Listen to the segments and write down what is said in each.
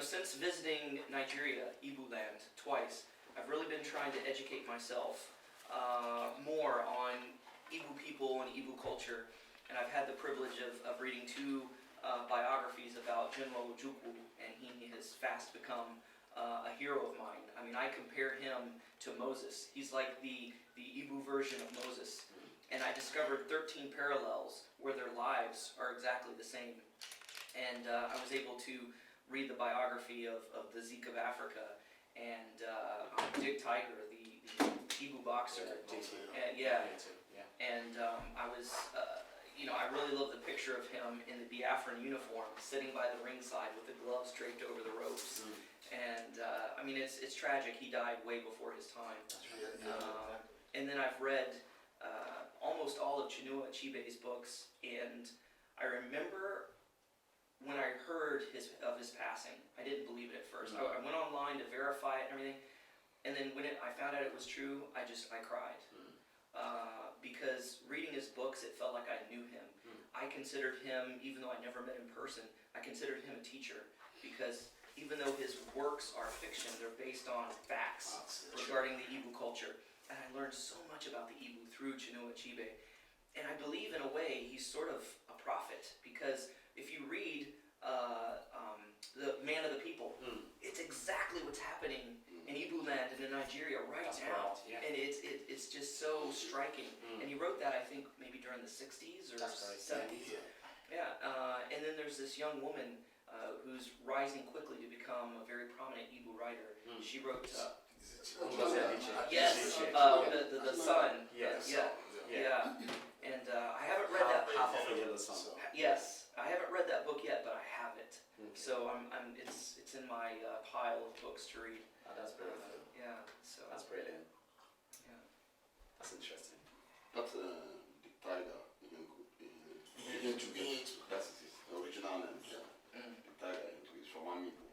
Since visiting Nigeria, Igbo land, twice, I've really been trying to educate myself more on Igbo people and Igbo culture, and I've had the privilege of reading two biographies about General Tochukwu, and he has fast become a hero of mine. I mean, I compare him to Moses. He's like the Igbo version of Moses, and I discovered 13 parallels where their lives are exactly the same, and I was able to read the biography of the Zeke of Africa and Dick Tiger, the Igbo boxer. And I was, I really love the picture of him in the Biafran uniform, sitting by the ringside with the gloves draped over the ropes. And I mean, it's tragic. He died way before his time. And then I've read almost all of Chinua Achebe's books, and I remember when I heard of his passing, I didn't believe it at first. I went online to verify it and everything, and then when I found out it was true, I cried. Because reading his books, it felt like I knew him. I considered him, even though I never met in person, I considered him a teacher, because even though his works are fiction, they're based on facts regarding the Igbo culture. And I learned so much about the Igbo through Chinua Achebe. And I believe, in a way, he's sort of a prophet, because if you read the Man of the People, it's exactly what's happening in Igbo land and in Nigeria right now. Right, yeah. And it's just so striking. And he wrote that, I think, maybe during the 60s or 70s. Yeah. And then there's this young woman who's rising quickly to become a very prominent Igbo writer. She wrote... yes, the Sun. Yes. Yeah. And I haven't read that. Half of a Yellow Sun. Yes, I haven't read that book yet, but I have it. Okay. So it's in my pile of books to read. Oh, that's brilliant. Yeah. So that's brilliant. Yeah. That's interesting. That's the tiger. That's his original name. The tiger is from one people.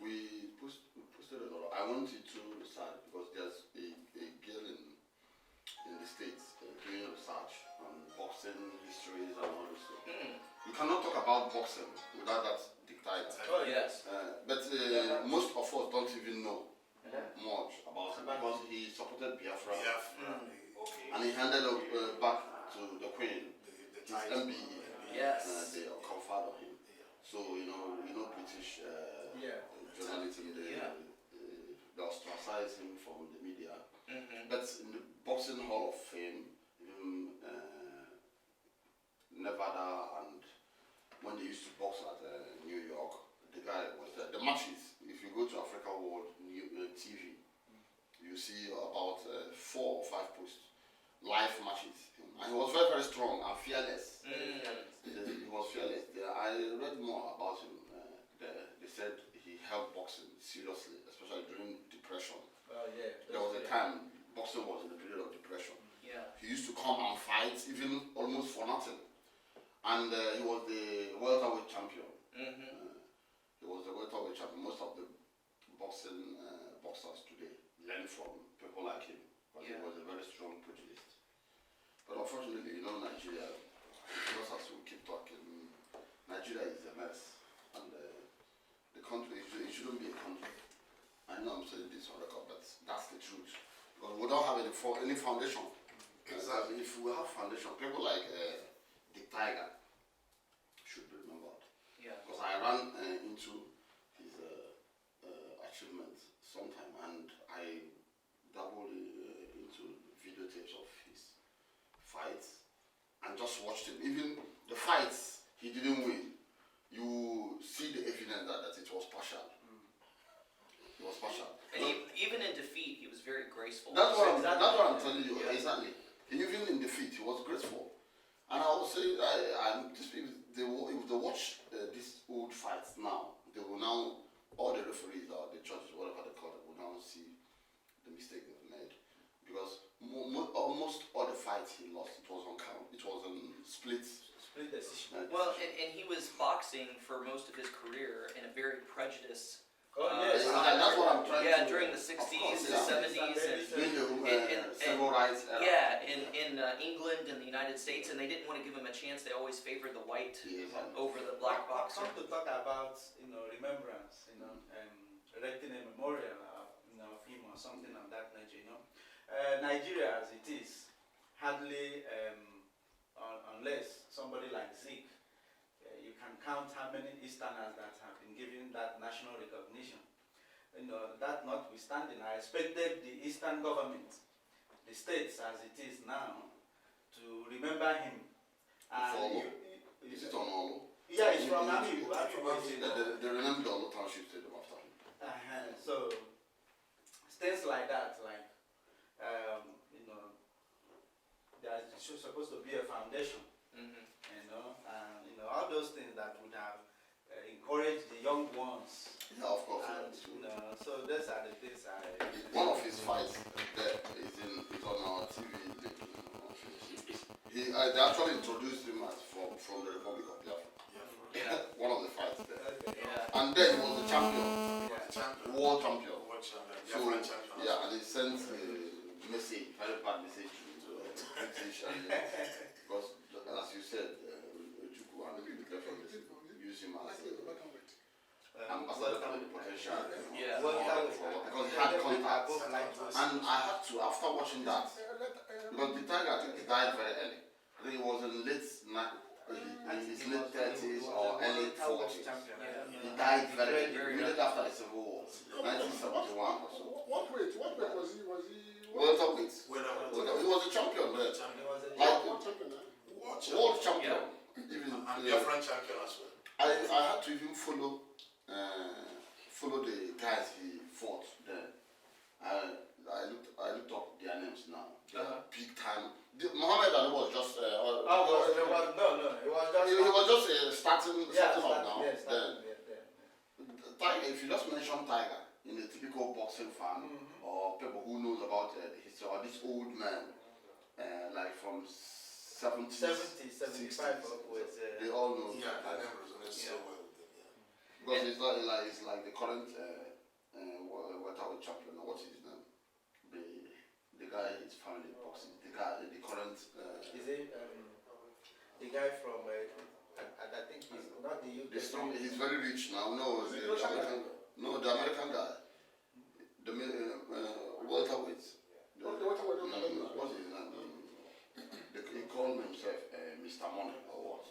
We posted a lot. I wanted to research because there's a girl in the States doing research on boxing histories and all this stuff. You cannot talk about boxing without that dictator. Oh yes. But most of us don't even know much about him because he supported Biafra. And he handed back to the Queen his MBE. Yes. They conferred on him. So British journalism. They ostracize him from the media. But in the Boxing Hall of Fame, Nevada, and when they used to box at New York, the guy was there. The matches, if you go to Africa World TV, you see about 4 or 5 posts, live matches. And he was very, very strong and fearless. He was fearless. I read more about him. They said he held boxing seriously, especially during Depression. There was a time boxing was in the period of Depression. He used to come and fight, even almost for nothing. And he was the welterweight champion. He was the welterweight champion. Most of the boxers today learn from people like him, because he was a very strong pugilist. But unfortunately, Nigeria, just as we keep talking, Nigeria is a mess. And the country, it shouldn't be a country. I know I'm saying this on record, but that's the truth. Because we don't have any foundation. Exactly. If we have foundation, people like Dick Tiger should be remembered. Because I ran into his achievements sometime, and I dabbled into videotapes of his fights and just watched him. Even the fights he didn't win, you see the evidence that it was partial. It was partial. And even in defeat, he was very graceful. That's what I'm telling you. Exactly. Even in defeat, he was graceful. And I would say, these people, if they watch these old fights now, they will now, all the referees or the judges, whatever they call it, will now see the mistake they've made. Because almost all the fights he lost, it was on count. It was split decision. Well, and he was boxing for most of his career in a very prejudiced. Oh Yes, yes. that's what I'm trying Yeah, to. during the Of 60s course, and yeah. 70s and. During the civil rights era. Yeah, in England and the United States, and they didn't want to give him a chance. They always favored the white Yes, and over the black boxer. Come to talk about remembrance, erecting a memorial, of him or something of that nature. Nigeria as it is, hardly unless somebody like Zeke, you can count how many Easterners that have been given that national recognition. That notwithstanding, I expected the Eastern government, the states as it is now, to remember him. Is it on all? Yeah, it's from Abu. They renamed the Olo Township Stadium after him. So things like that, there's supposed to be a foundation, all those things that would have encouraged the young ones. Yeah, of course. And so those are the things One of his fights there is on our TV. They actually introduced him as from the Republic of Biafra. Yeah. One of the fights there. Yeah. And then he was the champion, world champion. So, champion. yeah, and he sent a message, very bad message to British, because as you said, Tochukwu and the Biafra use him as ambassador for the potential. Yeah. Because he had contacts. And I had to, after watching that, because the Tiger died very early. I think it was in his late 30s or early 40s. He died very early, immediately after the Civil War, 1971 or so. What weight was he? Welterweight. He was a champion there. World champion, World champion. Even Biafran champion as well. I had to even follow the guys he fought there. I looked up their names now. Big time. Muhammad Ali was just. it was just. He was just starting up now. Starting, Tiger, if you just mention Tiger in a typical boxing fan or people who knows about the history, or this old man, like from 70s, 75 upwards. they all know. Yeah, I never resonated so well with them. Because it's like the current welterweight champion. What is his name? The guy is family boxing. The current. Is it the guy from? I think he's not the UK. He's very rich now. No, the American guy. The welterweight. What's his name? He called himself Mr. Money or what?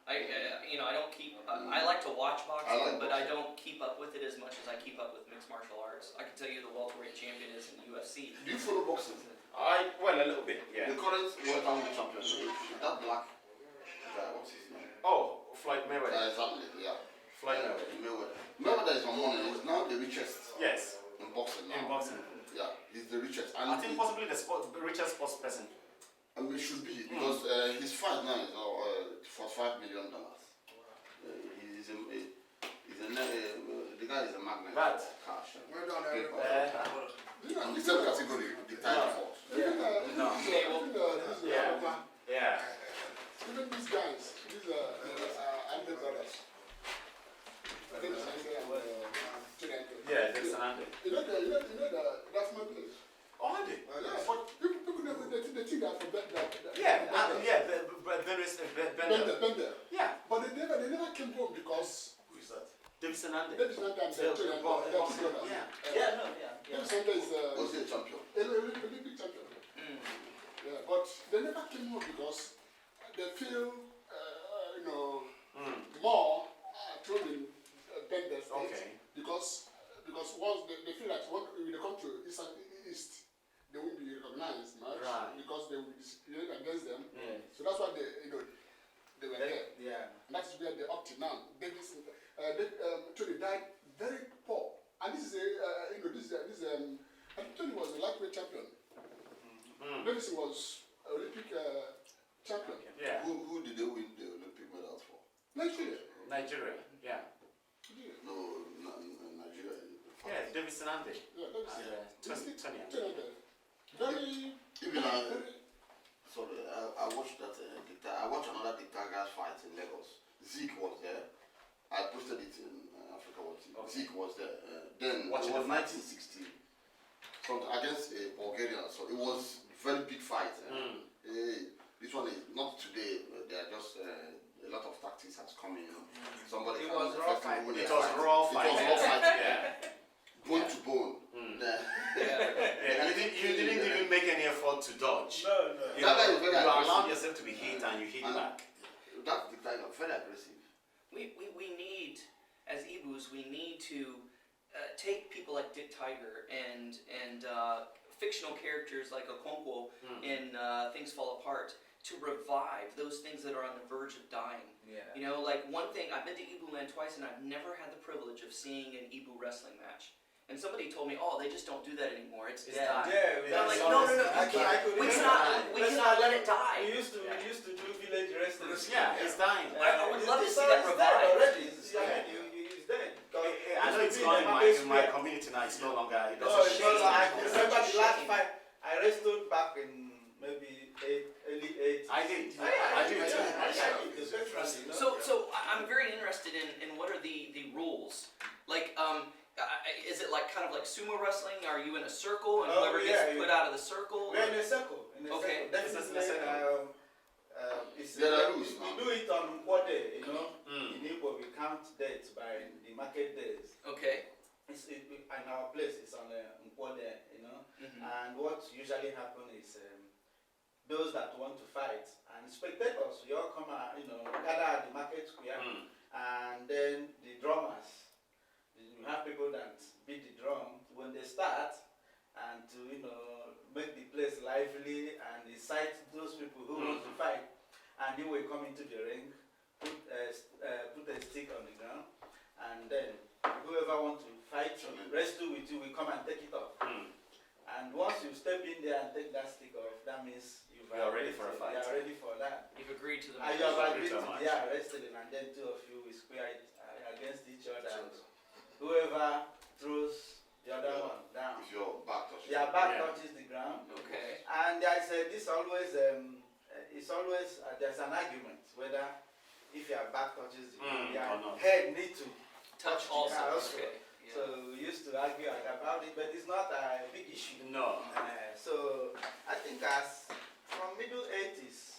I don't keep. I like to watch boxing, but I don't keep up with it as much as I keep up with mixed martial arts. I can tell you the welterweight champion is in the UFC. Do you follow boxing? Well, a little bit, yeah. The current welterweight champion, that black guy, what's his name? Oh, Floyd Mayweather. Exactly, yeah. Floyd Mayweather. Mayweather is on money. He's now the richest Yes, in boxing now. in boxing. Yeah, he's the richest. And I think possibly the richest sports person. I mean, it should be, because his fight now is for $5 million. The guy is a magnet But for cash. Well done, In the same category, the title fought. no. Yeah. Even these guys, these Ande brothers. I think it's Ande and Chineke. Yeah, there's an Andy. You know that's my place. Oh, Andy. Yeah, but people never they think that for that. Bender. Yeah, But they never came home because Who is that? Davidson Andy. Davis Ande and Chineke. Yeah. Davis Ande is Was he a champion? Olympic champion. Yeah, but they never came home because they feel, more thrown in Bender State. Okay. Because once they feel that when they come to East, they won't be recognized much because they will be discriminated against them. So that's why they were there. Yeah. And that's where they're up to now. Tony died very poor. And this is Tony was a lightweight champion. Davidson was Olympic champion. Yeah. Who did they win the Olympic medals for? Nigeria. Yeah. No, Nigeria. Yeah, Davidson Andy. Yeah, Davidson. Tony. Very, Even sorry, I watched that. I watched another Dictagas fight in Lagos. Zeke was there. I posted it in Africa World TV. Okay. Zeke was there. Then Watching it was the fight. 1960 against a Bulgarian. So it was very big fight. This one is not today. There are just a lot of tactics has come in. Somebody It can was raw effectively fight. win It a was fight. raw It fight. was raw fight. Yeah. Bone to bone. Yeah. Yeah, you didn't even make any effort to dodge. No. You, That guy know, is very you allowed aggressive. yourself to be hit and you hit And- back. That's the tiger, very aggressive. We need, as Igbos, we need to take people like Dick Tiger and fictional characters like Okonkwo in Things Fall Apart to revive those things that are on the verge of dying. Yeah. You know, like one thing, I've been to Igbo land twice and I've never had the privilege of seeing an Igbo wrestling match. And somebody told me, oh, they just don't do that anymore, it's dead. Yeah, And I'm like, no, we cannot let it die. We used to do village wrestling. Yeah, it's dying. I would love to It's see that dead revived. already. It's dead. I know it's gone in my community now. It's no longer. It No, doesn't it's not. I It's remember such a the last shame. fight I wrestled back in maybe early 80s. I did. I do too. did. It's interesting, you know? So I'm very interested in what are the rules. Like, is it like kind of like sumo wrestling? Are you in a circle and Oh, whoever yeah, gets put out of the circle? We're in a circle. Okay. Definitely. There are rules We now. do it on what day, you know? Mm. In Igbo, we count dates by the market days. Okay. And our place is on Nkwode, you know? Mhm. And what usually happens is those that want to fight and spectators, we all come and, gather at the market square. And then the drummers, you have people that beat the drum when they start and to, make the place lively and incite those people who want to fight. And you will come into the ring, put a stick on the ground, and then whoever wants to fight you, wrestle with you, will come and take it off. And once you step in there and take that stick off, that means you are ready for a fight. You are ready for that. You've agreed to the And you have Agreed agreed to a to match. wrestling, and then two of you will square it against each other. And whoever throws the other one down, If your back touches. their back Yeah. touches the ground. Okay. And there's this always, it's always, there's an argument whether if your back touches the ground, or your not. head need to Touch the also. ground also. Okay. Yeah. So we used to argue about it, but it's not a big issue. No. So I think as from middle 80s,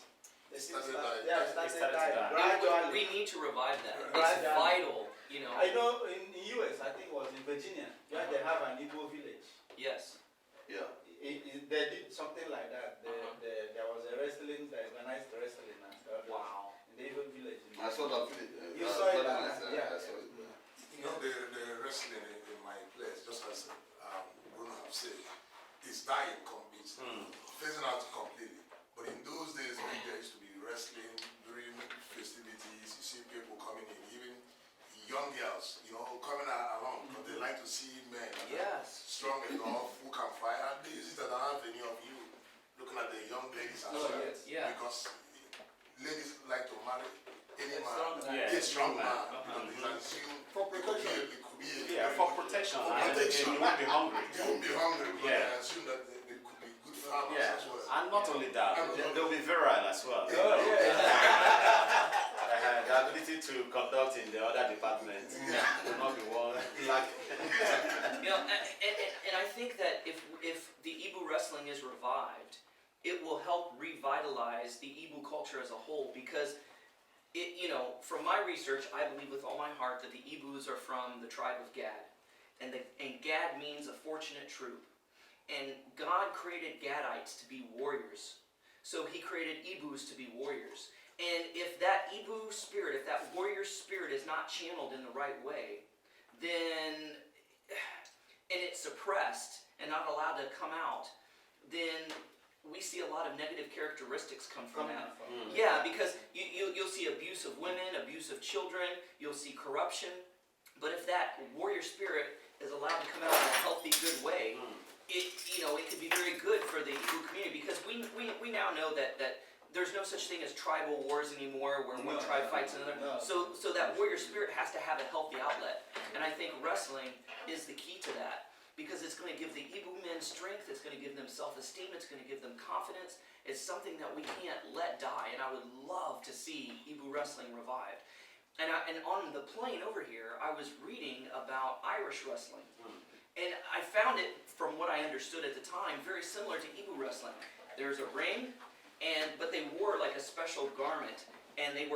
they Started started dying. dying dying. gradually. We need to revive that. It's Gradually. vital, you know. I know in US, I think it was in Virginia, where they have an Igbo village. Yes. Yeah. They did something like that. There was a wrestling, they organized wrestling and stuff. Wow. In the Igbo village. I saw that video. You saw it? I saw it. You know, the wrestling in my place, just as Bruno have said, is dying completely, phasing out completely. But in those days, when there used to be wrestling during festivities, you see people coming in, even young girls, coming along, because they like to see men Yes. strong enough, who can fight. And they use it as an avenue of you looking at the young ladies as Oh, well. yes. Yeah. Because ladies like to marry any A man. strong man. Yeah. A strong man. Uh-huh. Because it's assumed For protection. it could be a Yeah, very for good- protection. For And protection. you won't be hungry. You won't be hungry because Yeah. I assume that they could be good farmers Yeah. as well. And not only that, they'll be virile as well. Oh, yeah. The ability to conduct in the other departments will not be one lacking. You know, and I think that if the Igbo wrestling is revived, it will help revitalize the Igbo culture as a whole because from my research, I believe with all my heart that the Igbos are from the tribe of Gad. And Gad means a fortunate troop. And God created Gadites to be warriors. So he created Igbos to be warriors. And if that Igbo spirit, if that warrior spirit is not channeled in the right way, and it's suppressed and not allowed to come out, then we see a lot of negative characteristics come from that. Yeah, because you'll see abuse of women, abuse of children, you'll see corruption. But if that warrior spirit is allowed to come out in a healthy, good way, it could be very good for the Igbo community because we now know that there's no such thing as tribal wars anymore where one tribe fights another. No. So that warrior spirit has to have a healthy outlet. And I think wrestling is the key to that. because it's going to give the Igbo men strength, it's going to give them self-esteem, it's going to give them confidence. It's something that we can't let die, and I would love to see Igbo wrestling revived. And on the plane over here, I was reading about Irish wrestling. And I found it, from what I understood at the time, very similar to Igbo wrestling. There's a ring, but they wore like a special garment, and they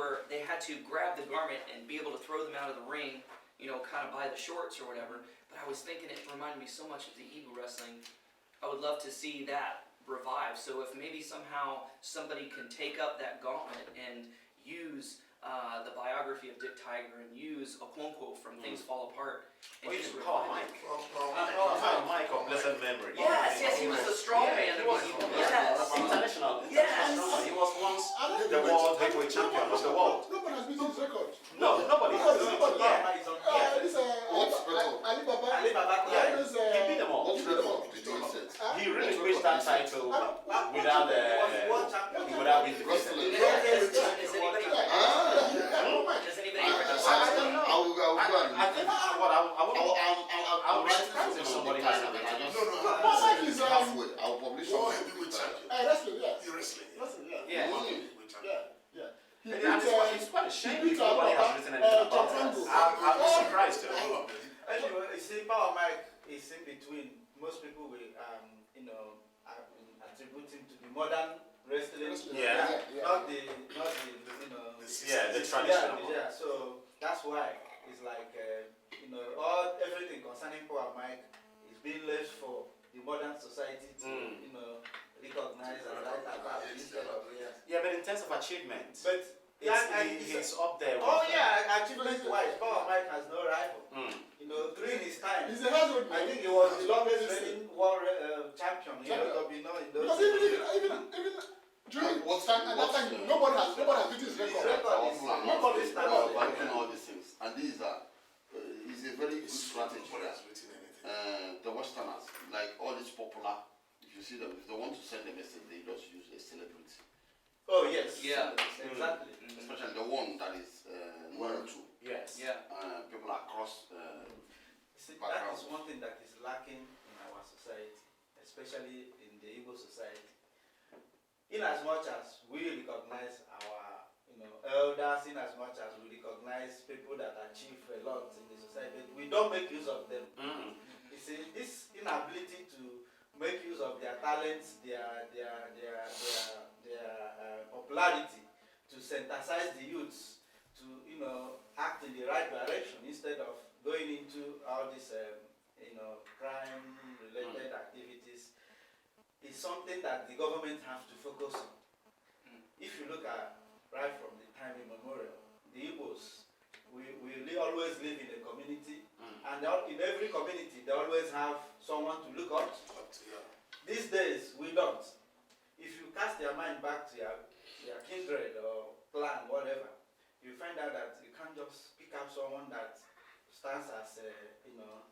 had to grab the garment and be able to throw them out of the ring, you know, kind of by the shorts or whatever. But I was thinking it reminded me so much of the Igbo wrestling. I would love to see that revive. So if maybe somehow somebody can take up that gauntlet and use the biography of Dick Tiger and use Okonkwo from Things Fall Apart. And Well, you just should call revive Mike. it. Mike of blessed memory. Yes, he was the strong man. He was Yes. international. Yes. He was once I don't the think world it's- heavyweight champion of the world. Nobody has beaten his record. No, nobody. Nobody. Yeah. This What's record? Alibaba. Alibaba, Yeah. This, He beat them all. What's record did he set? He relinquished that title without without being Wrestling. Does anybody? Does anybody? I will go and I think what I would be surprised if somebody has it. Mike is halfway. I'll publish World something. heavyweight champion. wrestling, yes. The wrestling. Wrestling, yeah. Yeah. World heavyweight champion. Yeah. He And beat, it's quite a shame he beat if nobody has Alibaba, written anything about Tochukwu. that. I'll be surprised though. All of them. Anyway, you see, Power Mike is in between. Most people will, attribute him to the modern wrestling. Yeah. Not the, you know. Yeah, the traditional one. Yeah, so that's why it's like, everything concerning Power Mike is being left for the modern society to, recognize and write about instead of, Yeah, but in terms of achievement, But, he's up there. achievement-wise, Power Mike has no rival. During his time, He's a household I man. think he was the longest reigning world champion in Champion. those Because even during What's time at that time, nobody has beaten his His record. record is Nobody- Banking all these things, and these are is a very good strategy. Nobody has written anything. The Westerners, like all these popular, if you see them, if they want to send a message, they just use a celebrity, Oh yes. Yeah. Exactly. especially the one that is known to Yes. Yeah. people across. See, that is one thing that is lacking in our society, especially in the Igbo society. In as much as we recognize our, elders, in as much as we recognize people that achieve a lot in the society, we don't make use of them. You see, this inability to make use of their talents, their popularity, to synthesize the youths, to act in the right direction instead of going into all these crime-related activities, is something that the government has to focus on. If you look at right from the time immemorial, the Igbos, we always live in a community, and in every community they always have someone to look up to. But, yeah. These days we don't. If you cast your mind back to your kindred or clan, whatever, you find out that you can't just pick up someone that stands as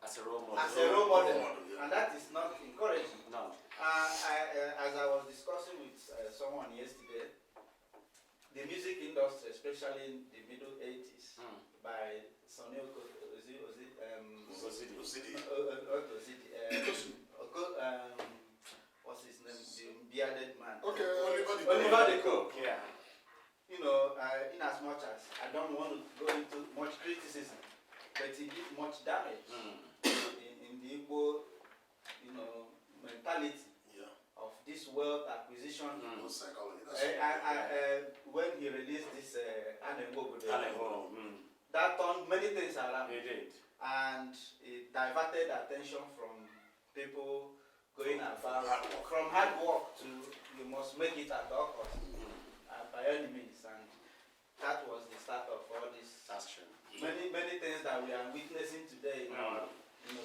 As a role model. as a role model, Yeah. and that is not encouraging. No. As I was discussing with someone yesterday, the music industry, especially in the middle 80s, by Sonny Ozidi, what's his name? The bearded man. Okay. Oliver the Cook. Yeah. In as much as I don't want to go into much criticism, but he did much damage in the Igbo, mentality Yeah. of this wealth acquisition. No psychology. That's When he released this Anembo, Alembo. that turned many things around, He did. and it diverted attention from people going about Hard work. from hard work to you must make it at all costs, by any means, and that was the start of all this. That's true. Many things that we are witnessing today in our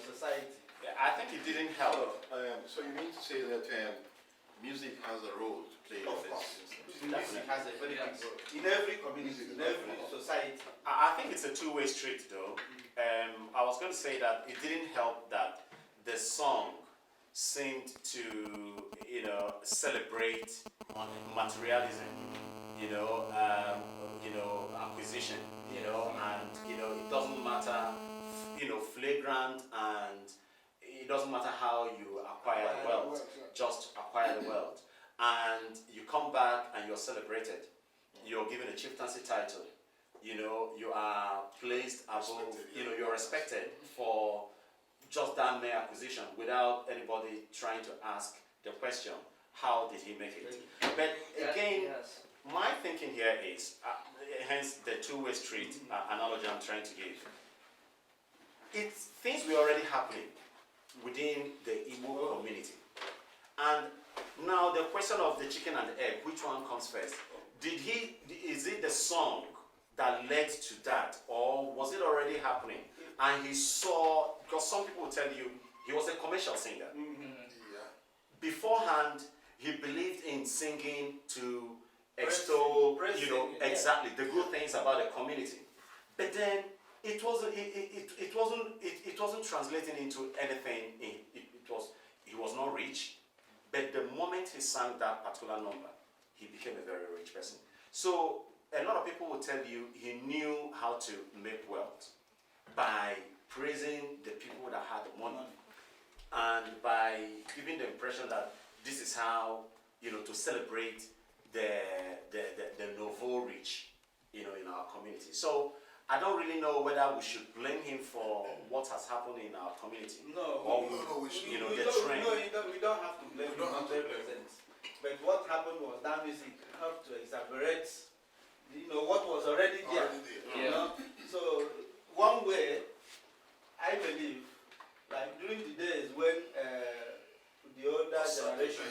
society. Yeah, I think it didn't help. So you mean to say that music has a role to play Of in course, this? music has a very big role in every community, in every society. I think it's a two-way street, though. I was going to say that it didn't help that the song seemed to, celebrate materialism, acquisition, and it doesn't matter, flagrant and doesn't matter how you acquire the wealth, just acquire the wealth. And you come back and you're celebrated. You're given a chieftaincy title. You know, you are placed above, you know, you're respected for just that mere acquisition without anybody trying to ask the question, how did he make it? But again, Yes. my thinking here is, hence the two-way street analogy I'm trying to give. It's things were already happening within the Igbo community. And now the question of the chicken and the egg, which one comes first? Is it the song that led to that, or was it already happening? And he saw, because some people will tell you, he was a commercial singer. Beforehand, he believed in singing to extol, exactly the good things about the community. But then it wasn't translating into anything. He was not rich. But the moment he sang that particular number, he became a very rich person. So a lot of people will tell you he knew how to make wealth by praising the people that had the money, and by giving the impression that this is how, you know, to celebrate the nouveau rich, you know, in our community. So I don't really know whether we should blame him for what has happened in our community. No, we should. we the don't, trend. no, we don't have to blame him 100%. But what happened was that music helped to exacerbate, you know, what was already there. You know? So one way, I believe, like during the days when the older generation,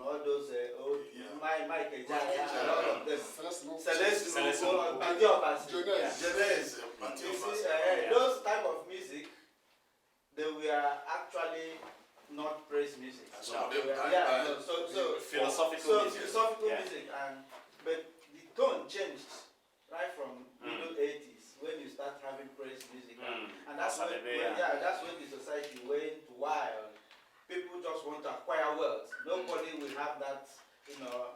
all those old, Mike Ejaya, and all of them, Celeste Lugo, Badi Obasi, Jeunesse, you see, those type of music, they were actually not praise music. Philosophical music. Philosophical music, but the tone changed right from middle 80s when you start having praise music, and that's when the society went wild. People just want to acquire wealth. Nobody will have that, you know,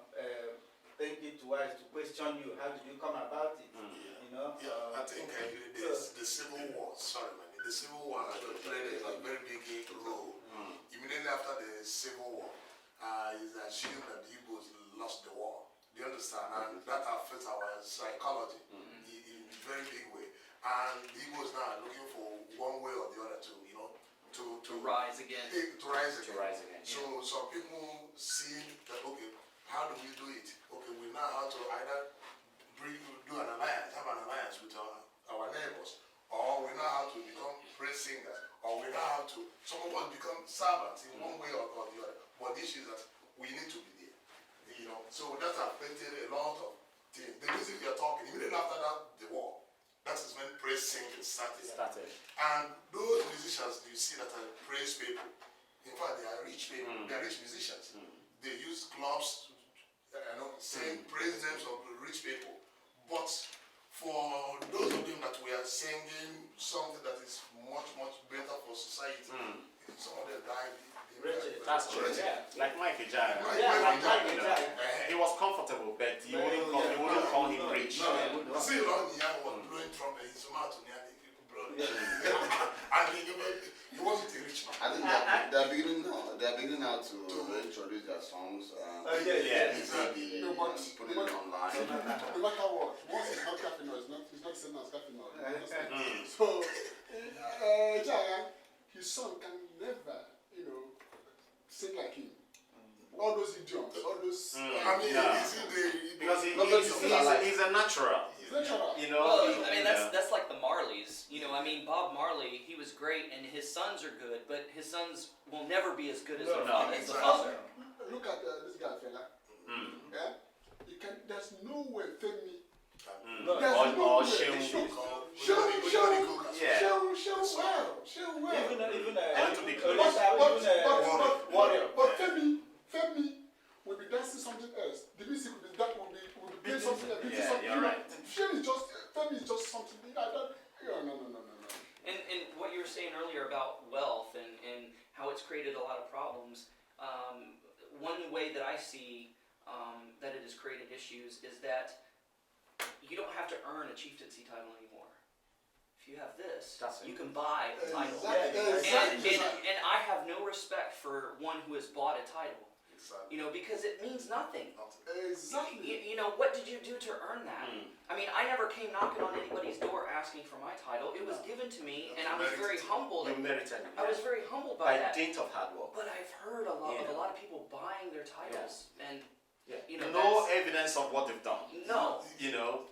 thinking twice to question you. How did you come about it? You know. I think the Civil War. Sorry, man. The Civil War played a very big role. Immediately after the Civil War, it's assumed that the Igbos lost the war. Do you understand? And that affects our psychology in a very big way. And the Igbos now are looking for one way or the other to, you know, to rise again. To rise again. To rise again. So some people see that, okay, how do we do it? Okay, we now have to either have an alliance with our neighbors, or we now have to become praise singers, or we now have to, some of us become servants in one way or the other. But the issue is that we need to be there, you know. So that affected a lot of things. The music you're talking, immediately after that, the war, that is when praise singing started. And those musicians you see that are praise people, in fact, they are rich people, they are rich musicians. They use clubs, saying praise names of rich people. But for those of them that we are singing something that is much, much better for society, some of them died. That's true. Yeah. Like Mike Ejaya. Mike Ejaya. He was comfortable, but you wouldn't call him rich. No, see, Lord Nyan was blowing trumpet, his mouth to Nyan, and he wasn't a rich man. I think they're beginning now to introduce their songs. Exactly. And put it online. No matter what, once it's not Kafino, it's not the same as Kafino. So, Jaya, his son can never, you know, sing like him. All those idioms, all those. I mean, because he's a natural. You know. Well, I mean, that's like the Marleys. You know, I mean, Bob Marley, he was great, and his sons are good, but his sons will never be as good as their father. As the father. Look at this guy, fella. Yeah? There's no way Femi. There's no way. Show well. But Femi will be dancing something else. The music will be playing something else. You're right. Femi is just something. No. And what you were saying earlier about wealth and how it's created a lot of problems, one way that I see that it has created issues is that you don't have to earn a chieftaincy title anymore. if you have this, That's it. you can buy a title. Exactly. And I have no respect for one who has bought a title, Exactly. because it means nothing. Exactly. What did you do to earn that? I mean, I never came knocking on anybody's door asking for my title. It was given to me, and I was very humbled. You merited it. I was very humbled by By that. dint of hard work. But I've heard a lot of Yeah. a lot of people buying their titles, and Yeah. no No evidence of what they've done. no.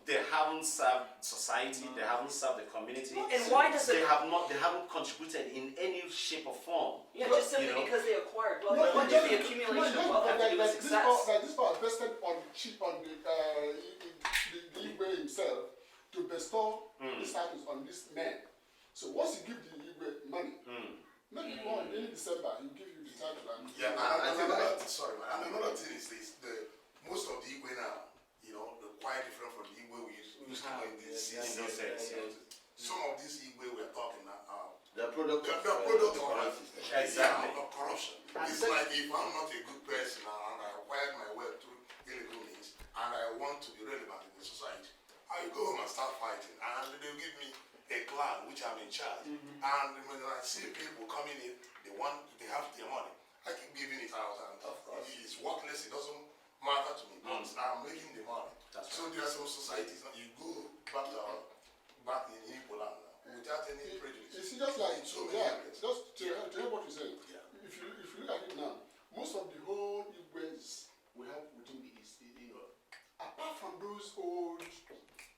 They haven't served society, they haven't served the community. And why does They it? haven't contributed in any shape or form. Yeah, just simply you know? because they acquired wealth. No, What just- does the accumulation of no, wealth have to do with success? This part vested on the Igwe himself to bestow this status on this man. So once you give the Igwe money, maybe in December he'll give you the title and Yeah, I and think another sorry, man. And another thing is this: most of the Igwe now, they're quite different from the Igwe we used to know in the in those 60s. days, Some of these Igwe we're talking now, The product they're of product the of current system. Exactly. of corruption. And It's then- like if I'm not a good person and I acquired my wealth through illegal means and I want to be relevant in the society, I go home and start fighting, and they'll give me a clan which I'm in charge. And when I see people coming in, they have their money. I keep giving it out, and it's worthless. It doesn't matter to me. But I'm making the money. That's So there are some societies that you go back in Igbo land now, without any prejudice. You see, just like In so many areas. just to hear what you say. Yeah. If you look at it now, most of the whole Igwes we have within the East, apart from those old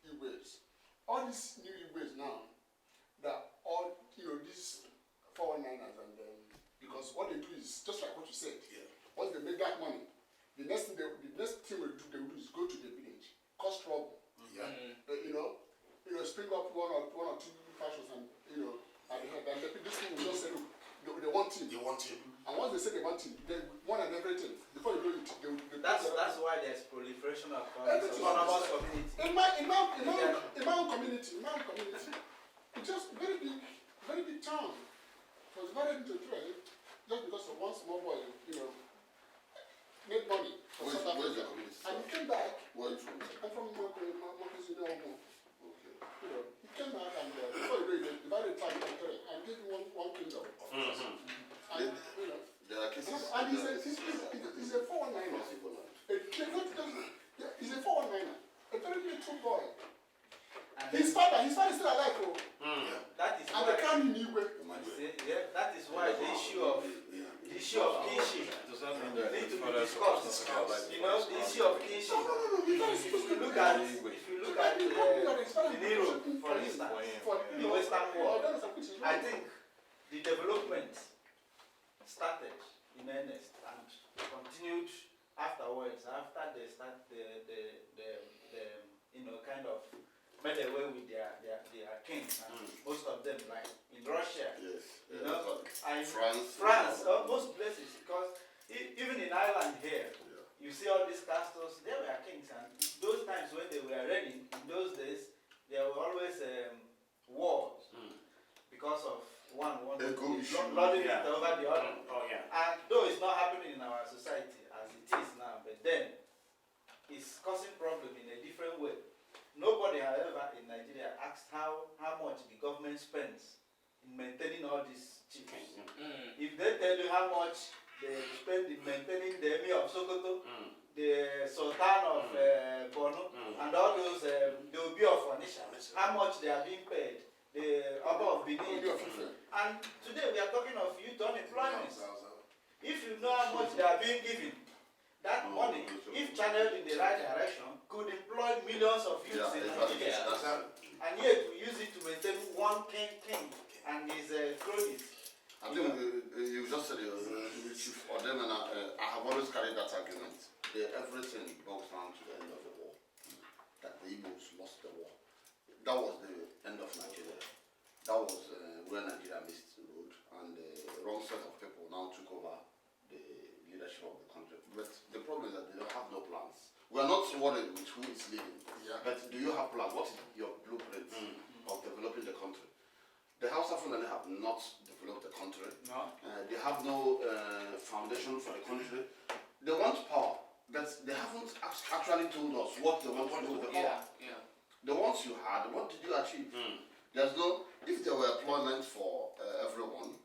Igwes, all these new Igwes now, that all these 419ers and because what they do is just like what you said. Yeah. Once they make that money, the next thing they will do is go to the village, cause trouble. Yeah. Spring up one or two fashions and at the head, and this thing will just say, look, they want him. You want him. And once they say they want him, they want and everything. Before you know it, they That's why there's proliferation of Everything. autonomous community. in my own community, it's just very big town. It was divided into three, just because of one small boy, made money for Where's South the Africa. community? And he came back. Where are you from? I'm from Marcus, Okay. he came out and before you know it, they divided the town into three and gave him one kingdom. And There are cases. and he's a 419er. He's a 419er. A very little boy. And His father is still alive, oh. that is And why, they can't in Igwe. that is why the issue of kinship need to be discussed. The issue of kinship. If you look at in Europe, for instance, the Western world, I think the development started in earnest and continued afterwards. After they start kind of made away with their kings, and most of them, like in Russia, Yes. And France. most places, because even in Ireland here, you see all these castles, they were kings, and those times when they were reigning, in those days, there were always wars because of one lording it over the other. Oh yeah. And though it's not happening in our society as it is now, but then it's causing problem in a different way. Nobody, however, in Nigeria asked how much the government spends in maintaining all these chiefs. If they tell you how much they spend in maintaining the Emir of Sokoto, the Sultan of Borno, and all those, the Obi of Onisha, how much they are being paid, the Oba of Benin. And today we are talking of youth unemployment. If you know how much they are being given, that money, if channeled in the right direction, could employ millions of youths in Nigeria. And yet we use it to maintain one king and his cronies. I think you just said chief for them, and I have always carried that argument. Everything boils down to the end of the war. That the Igbos lost the war. That was the end of Nigeria. That was where Nigeria missed the road, and the wrong set of people now took over the leadership of the country. But the problem is that they don't have no plans. We are not worried with who is leading, but do you have plans? What is your blueprint of developing the country? The House of Fulani have not developed the country. No. They have no foundation for the country. They want power, but they haven't actually told us what they want to do with the power. The ones you had, what did you achieve? There's no, if there were employment for everyone,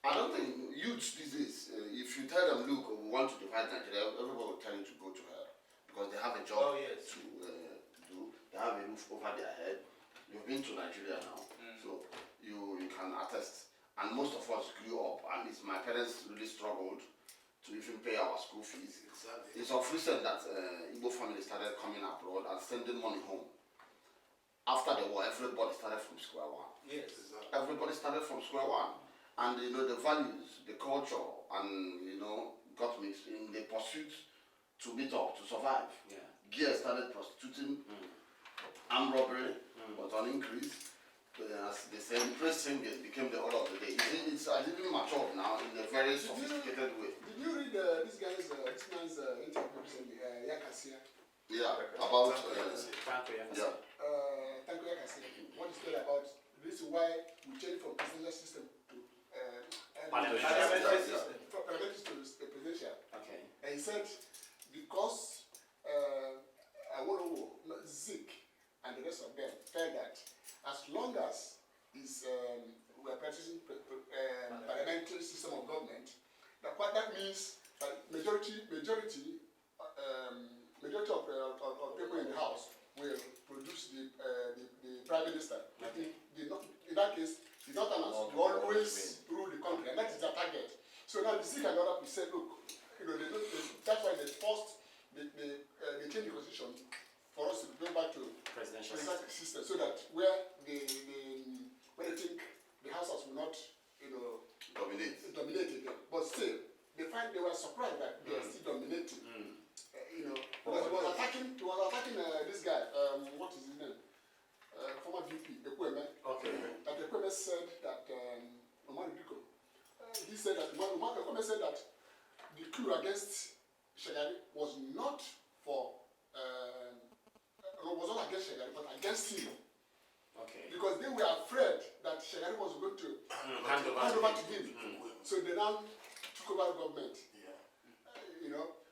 I don't think youths these days, if you tell them, look, we want to divide Nigeria, everybody will tell you to go to hell because they have a job Oh, yes. to do, they have a roof over their head. You've been to Nigeria now, so you can attest. And most of us grew up, and my parents really struggled to even pay our school fees. Exactly. It's of recent that Igbo families started coming abroad and sending money home. After the war, everybody started from square one. Yes. Exactly. Everybody started from square one. And the values, the culture, and got mixed in the pursuit to meet up, to survive. Yeah. Gear started prostituting, armed robbery was on increase. As they say, praise singing became the order of the day. It's even matured now in a very sophisticated way. Did you read this man's interview recently, Yakasia? Yeah, about Franco, yeah. yeah. Thank you, Yakasia. What is said about this is why we changed from presidential system to Parliamentary system. from parliamentary to presidential. Okay. And he said because Awolowo, Zik, and the rest of them felt that as long as we are practicing parliamentary system of government, that what that means that majority of people in the house will produce the prime minister. Okay. In that case, the Northerners will always rule the country, and that is their target. So now the Zik and the other people say, look, that's why they changed the constitution for us to go back to Presidential presidential system, so that where they think the houses will not, Dominate. dominate again. But still, they were surprised that they are still dominating. Because he was attacking this guy. What is his name? Former VP, Ekweme. Okay. That Ekweme said that Omar Biko. He said that Ekweme said that the coup against Shagari was not against Shagari, but against him. Okay. Because they were afraid that Shagari was going to Hand over to him. So they now took over the government. Yeah.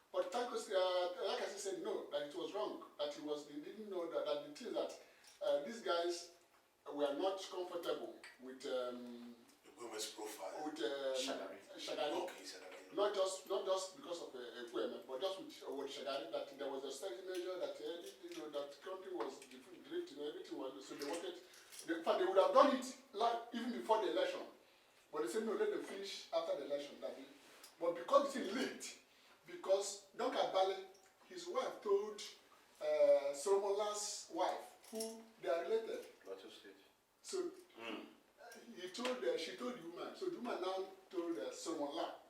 But like I said, no, that it was wrong. That they didn't know that the thing that these guys were not comfortable with The women's profile. Shagari. Shagari. Okay, Shagari. Not just because of Ekweme, but just with Shagari, that there was a study measure that that country was drifting, everything was, so they wanted. In fact, they would have done it even before the election, but they said no, let them finish after the election. But because it's leaked, because Duncan Bale, his wife told Solomon Last's wife, who they are related. So she told the woman. So the woman now told Solomon Last.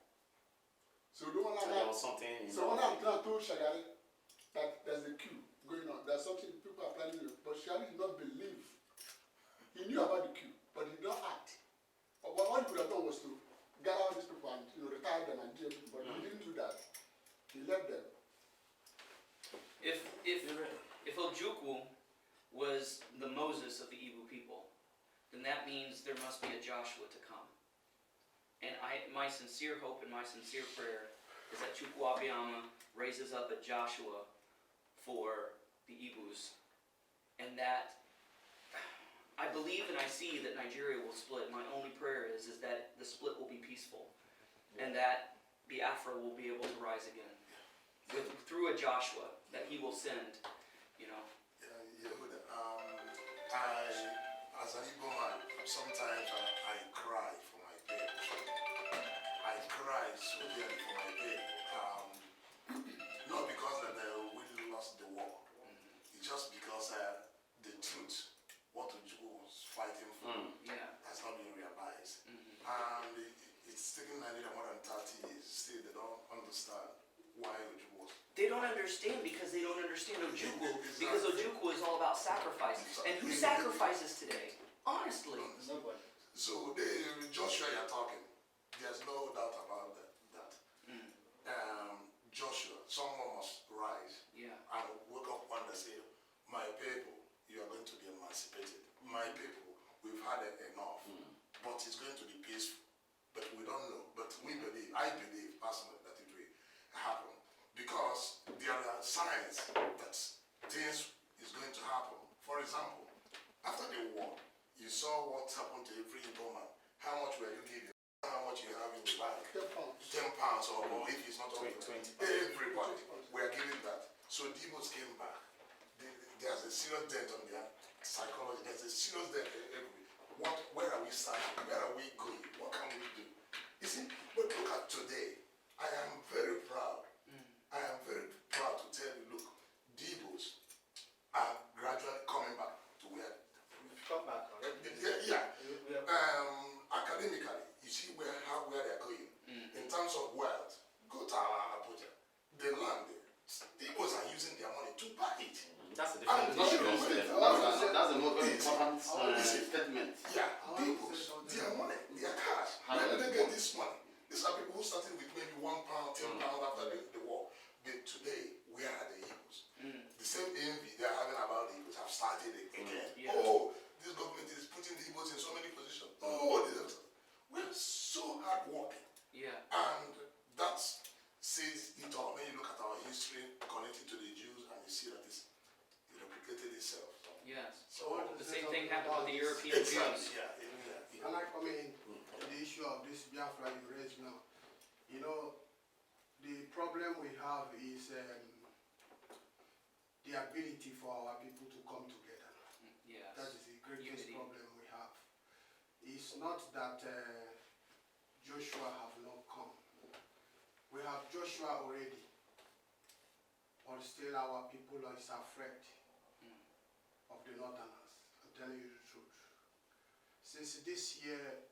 So the woman There was something. Solomon Last now told Shagari that there's a coup going on. There's something people are planning to do, but Shagari did not believe. He knew about the coup, but he did not act. But what he could have done was to gather all these people and retire them and do everything, but he didn't do that. He left them. If Tochukwu was the Moses of the Igbo people, then that means there must be a Joshua to come. And my sincere hope and my sincere prayer is that Chukwu Abiyama raises up a Joshua for the Igbos, and that I believe and I see that Nigeria will split. My only prayer is that the split will be peaceful, and that Biafra will be able to rise again through a Joshua that he will send. Yehuda, as an Igbo man, sometimes I cry for my parents. I cry so dearly for my parents. Not because that we lost the war. It's just because the truth, what Tochukwu was fighting for, has not been realized. And it's taken Nigeria more than 30 years. Still, they don't understand why Tochukwu was. They don't understand because they don't understand Ojukwu. Because Ojukwu is all about sacrifice. And who sacrifices today? Honestly. Nobody. So Joshua, you're talking. There's no doubt about that. Joshua, someone must rise and wake up one day and say, my people, you are going to be emancipated. My people, we've had enough. But it's going to be peaceful. But we don't know. But we believe, I believe personally, that it will happen. Because there are signs that things is going to happen. For example, after the war, you saw what happened to every Igbo man. How much were you giving? How much you have in the bank? 10 pounds. 10 pounds or if it's not all 20. everybody, we are giving that. So the Igbos came back. There's a serious dent on their psychology. There's a serious dent everywhere. Where are we starting? Where are we going? What can we do? You see, but look at today. I am very proud. I am very proud to tell you, look, the Igbos are gradually coming back to where. Come back already. Yeah. We are Academically, you see where they're going. In terms of wealth, go to our Abuja, the land there. The Igbos are using their money to buy it. That's a And different issue. That's the most very important statement. Yeah, the Igbos, their money, their cash. Where did they get this money? These are people who started with maybe £1, £10 after the war. But today, where are the Igbos? The same envy they're having about the Igbos have started again. Yeah. Oh, this government is putting the Igbos in so many positions. Oh, we're so hardworking. Yeah. And that says it all. When you look at our history connected to the Jews and you see that it replicated itself. Yes. So what The is same it thing about happened with the this? European Jews. Yeah. Can I come in to the issue of this Biafra you raised now? You know, the problem we have is the ability for our people to come together. Yes. That is the greatest Unity. problem we have. It's not that Joshua have not come. We have Joshua already, but still our people is afraid of the Northerners. I'm telling you the truth. Since this year,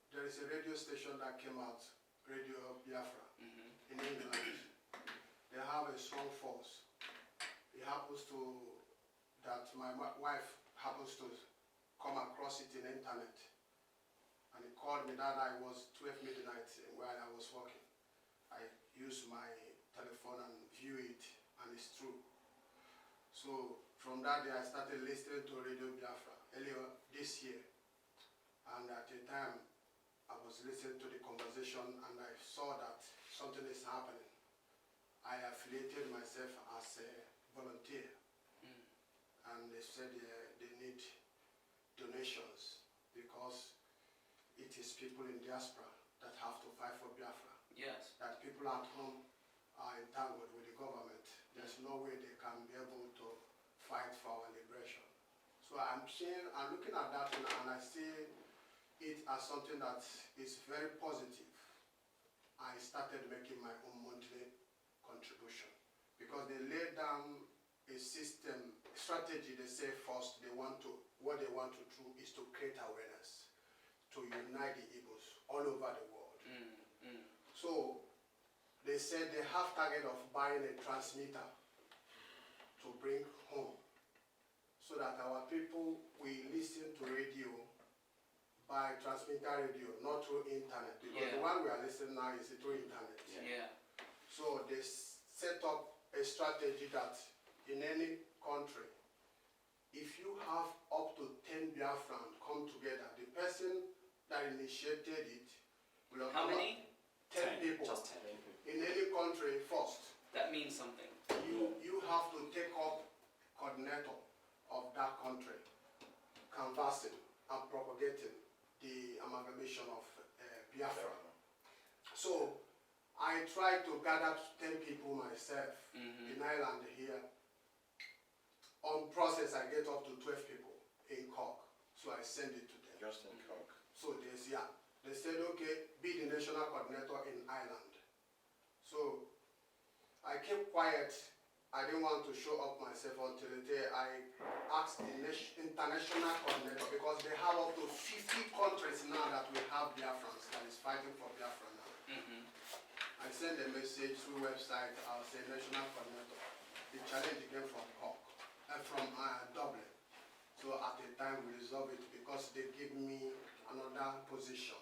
there is a radio station that came out, Radio Biafra, in England. They have a strong force. It happens to that my wife happens to come across it in the internet. And he called me that I was 12 midnight while I was working. I used my telephone and view it, and it's true. So from that day I started listening to Radio Biafra earlier this year. And at the time I was listening to the conversation and I saw that something is happening. I affiliated myself as a volunteer. And they said they need donations because it is people in diaspora that have to fight for Biafra. Yes. That people at home are entangled with the government. There's no way they can be able to fight for our liberation. So I'm looking at that and I see it as something that is very positive. I started making my own monthly contribution because they laid down a system, strategy. They say first what they want to do is to create awareness, to unite the Igbos all over the world. So they said they have target of buying a transmitter to bring home so that our people will listen to radio by transmitter radio, not through internet, because the one we are listening now is through internet. Yeah. So they set up a strategy that in any country, if you have up to 10 Biafran come together, the person that initiated it will How many? 10 people. Just 10. In any country first, That means something. you have to take up coordinator of that country, canvassing and propagating the amalgamation of Biafra. So I try to gather 10 people myself in Ireland here. On process, I get up to 12 people in Cork, so I send it to them. Just in Cork. So they said, okay, be the national coordinator in Ireland. So I kept quiet. I didn't want to show up myself until the day I asked the international coordinator, because they have up to 50 countries now that we have Biafrans that is fighting for Biafra now. I sent a message through website. I'll say national coordinator. The challenge came from Cork, from Dublin. So at the time we resolved it because they give me another position,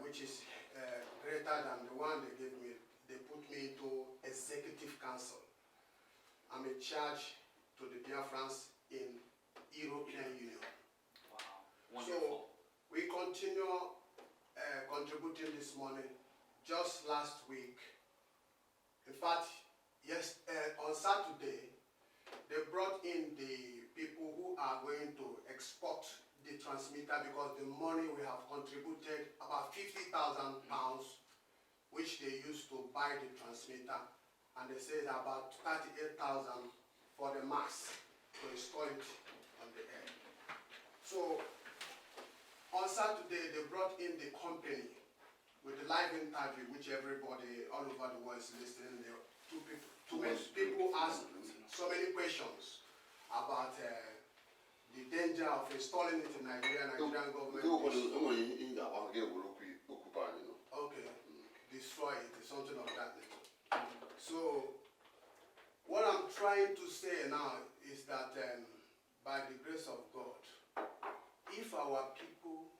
which is greater than the one they gave me. They put me into executive council. I'm in charge to the Biafrans in European Union. Wow. Wonderful. So we continue contributing this money. Just last week, in fact, yes, on Saturday, they brought in the people who are going to export the transmitter because the money we have contributed about £50,000, which they used to buy the transmitter, and they say about 38,000 for the mass to install it on the air. So on Saturday they brought in the company with the live interview, which everybody all over the world is listening. There were two people asked so many questions about the danger of installing it in Nigeria. Nigerian government. Okay, destroy it, something of that nature. So what I'm trying to say now is that by the grace of God, if our people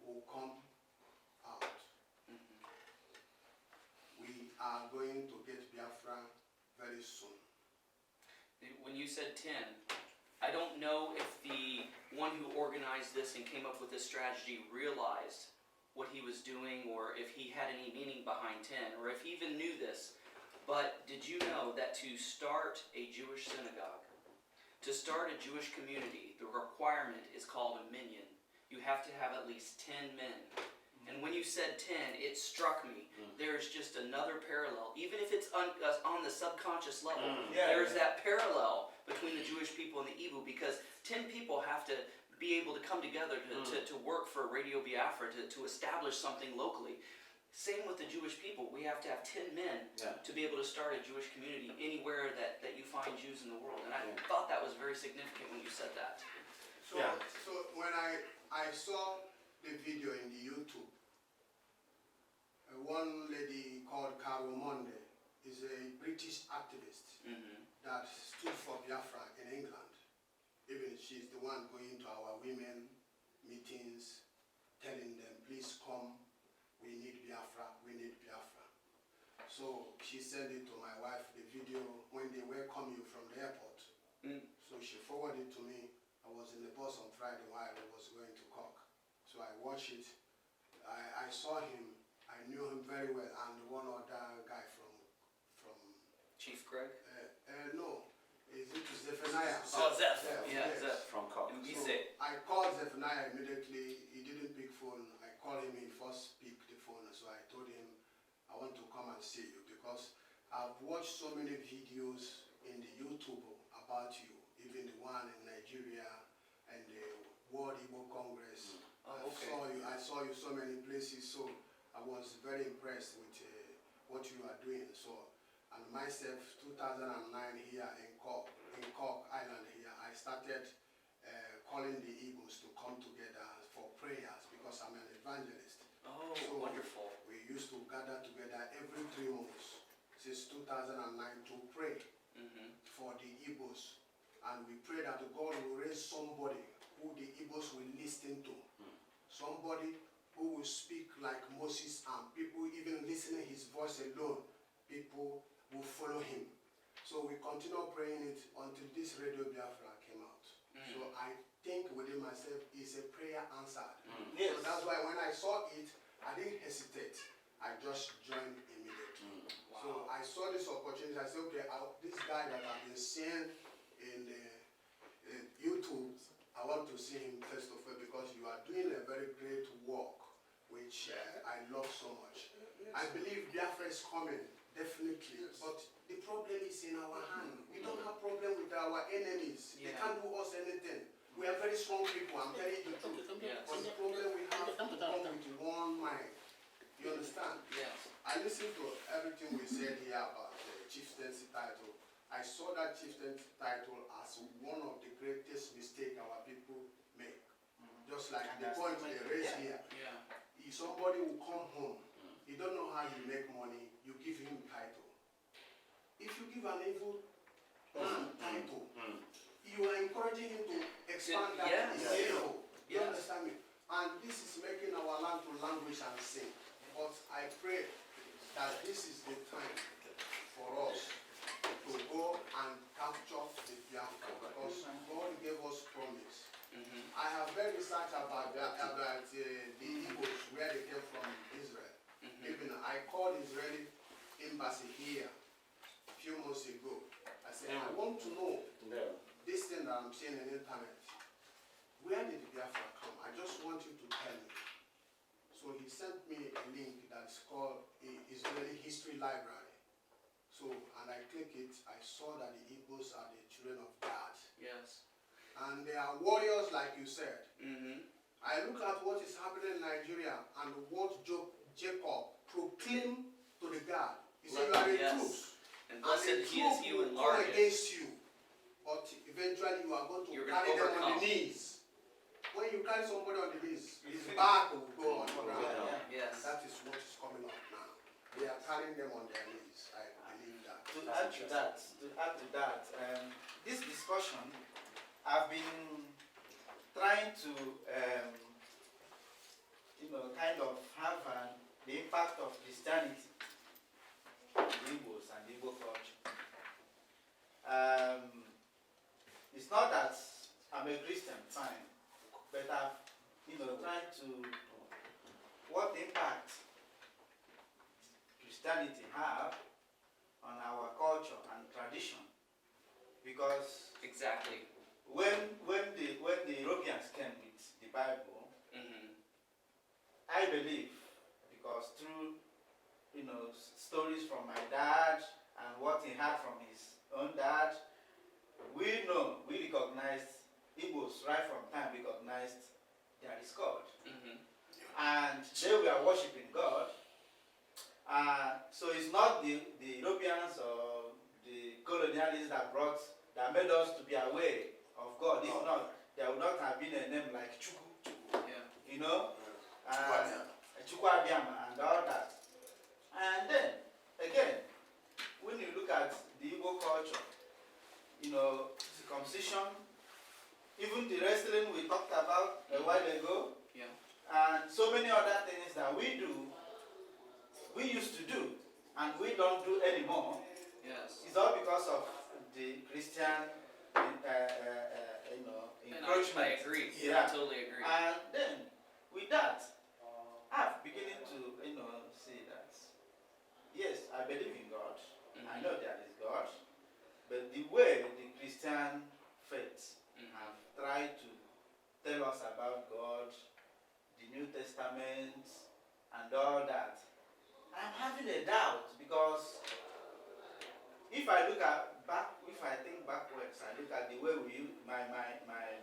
will come out, we are going to get Biafra very soon. When you said 10, I don't know if the one who organized this and came up with this strategy realized what he was doing, or if he had any meaning behind 10, or if he even knew this. But did you know that to start a Jewish synagogue, to start a Jewish community, the requirement is called a minyan. You have to have at least 10 men. And when you said 10, it struck me. There's just another parallel. Even if it's on the subconscious level, there's that parallel between the Jewish people and the Igbo, because 10 people have to be able to come together to work for Radio Biafra, to establish something locally. Same with the Jewish people. We have to have 10 men to be able to start a Jewish community anywhere that you find Jews in the world. And I thought that was very significant when you said that. So, so when I saw the video in the YouTube, one lady called Carol Monde is a British activist that stood for Biafra in England. Even she's the one going to our women meetings, telling them, please come, we need Biafra, we need Biafra. So she sent it to my wife, the video, when they welcome you from the airport. So she forwarded it to me. I was in the bus on Friday while I was going to Cork. So I watched it. I saw him. I knew him very well, and one other guy from Chief Greg? No, is it Zephaniah? Oh, Zeph. Yes. Zeph. From Cork. So I called Zephaniah immediately. He didn't pick phone. I called him. He first picked the phone. So I told him, I want to come and see you because I've watched so many videos in the YouTube about you, even the one in Nigeria and the World Igbo Congress. I saw you so many places. So I was very impressed with what you are doing. So, and myself, 2009 here in Cork Island here, I started calling the Igbos to come together for prayers because I'm an evangelist. Oh, so wonderful. We used to gather together every 3 months since 2009 to pray for the Igbos. And we pray that God will raise somebody who the Igbos will listen to. Somebody who will speak like Moses, and people even listening his voice alone, people will follow him. So we continue praying it until this Radio Biafra came out. So I think within myself it's a prayer answered. So that's why when I saw it, I didn't hesitate. I just joined immediately. So I saw this opportunity. I said, okay, this guy that I've been seeing in the YouTube, I want to see him face to face because you are doing a very great work, which I love so much. I believe Biafra is coming, definitely, but the problem is in our hand. We don't have problem with our enemies. They can't do us anything. We are very strong people, I'm telling you the truth. But the problem we have to come with one mind. You understand? Yes. I listened to everything we said here about the chieftaincy title. I saw that chieftaincy title as one of the greatest mistakes our people make. Just like the point they raised here. If somebody will come home, he don't know how he make money, you give him title. If you give an evil man title, you are encouraging him to expand that evil. You understand me? And this is making our land to languish and sing. But I pray that this is the time for us to go and capture the Biafra because God gave us promise. I have read research about the Igbos, where they came from Israel. Even I called Israeli embassy here a few months ago. I say, I want to know this thing that I'm seeing on the internet. Where did Biafra come? I just want you to tell me. So he sent me a link that's called Israeli History Library. So, and I click it, I saw that the Igbos are the children of God. Yes. And they are warriors like you said. Mm-hmm. I look at what is happening in Nigeria and what Jacob proclaimed to the God. He said, you are the Yes. truth. And And blessed the he is truth he will who come enlarges. against you. But eventually you are going to You're carry gonna them on the overcome. knees. When you carry somebody on the knees, his back will go on the ground. Yes. And that is what is coming up now. They are carrying them on their knees. I believe that. To add to that, this discussion, I've been trying to, kind of have the impact of Christianity on the Igbos and the Igbo culture. It's not that I'm a Christian, fine, but I've, tried to, what impact Christianity have on our culture and tradition, because Exactly. when the Europeans came with the Bible, Mm-hmm. I believe, because through stories from my dad and what he had from his own dad, we recognized Igbos right from time recognized there is God, Mm-hmm. and they were worshiping God. So it's not the Europeans or the colonialists that made us to be aware of God. If not, there would not have been a name like Tochukwu, Yeah. Chukwu and all that. And then, again, when you look at the Igbo culture, circumcision, even the wrestling we talked about a while ago, Yeah. and so many other things that we used to do, and we don't do anymore, Yes. it's all because of the Christian, And encroachment. I agree. Yeah. I totally agree. And then, with that, I'm beginning to, see that, yes, I believe in God. I know there is God. But the way the Christian faith have tried to tell us about God, the New Testament, and all that, I'm having a doubt, because if I think backwards, I look at the way my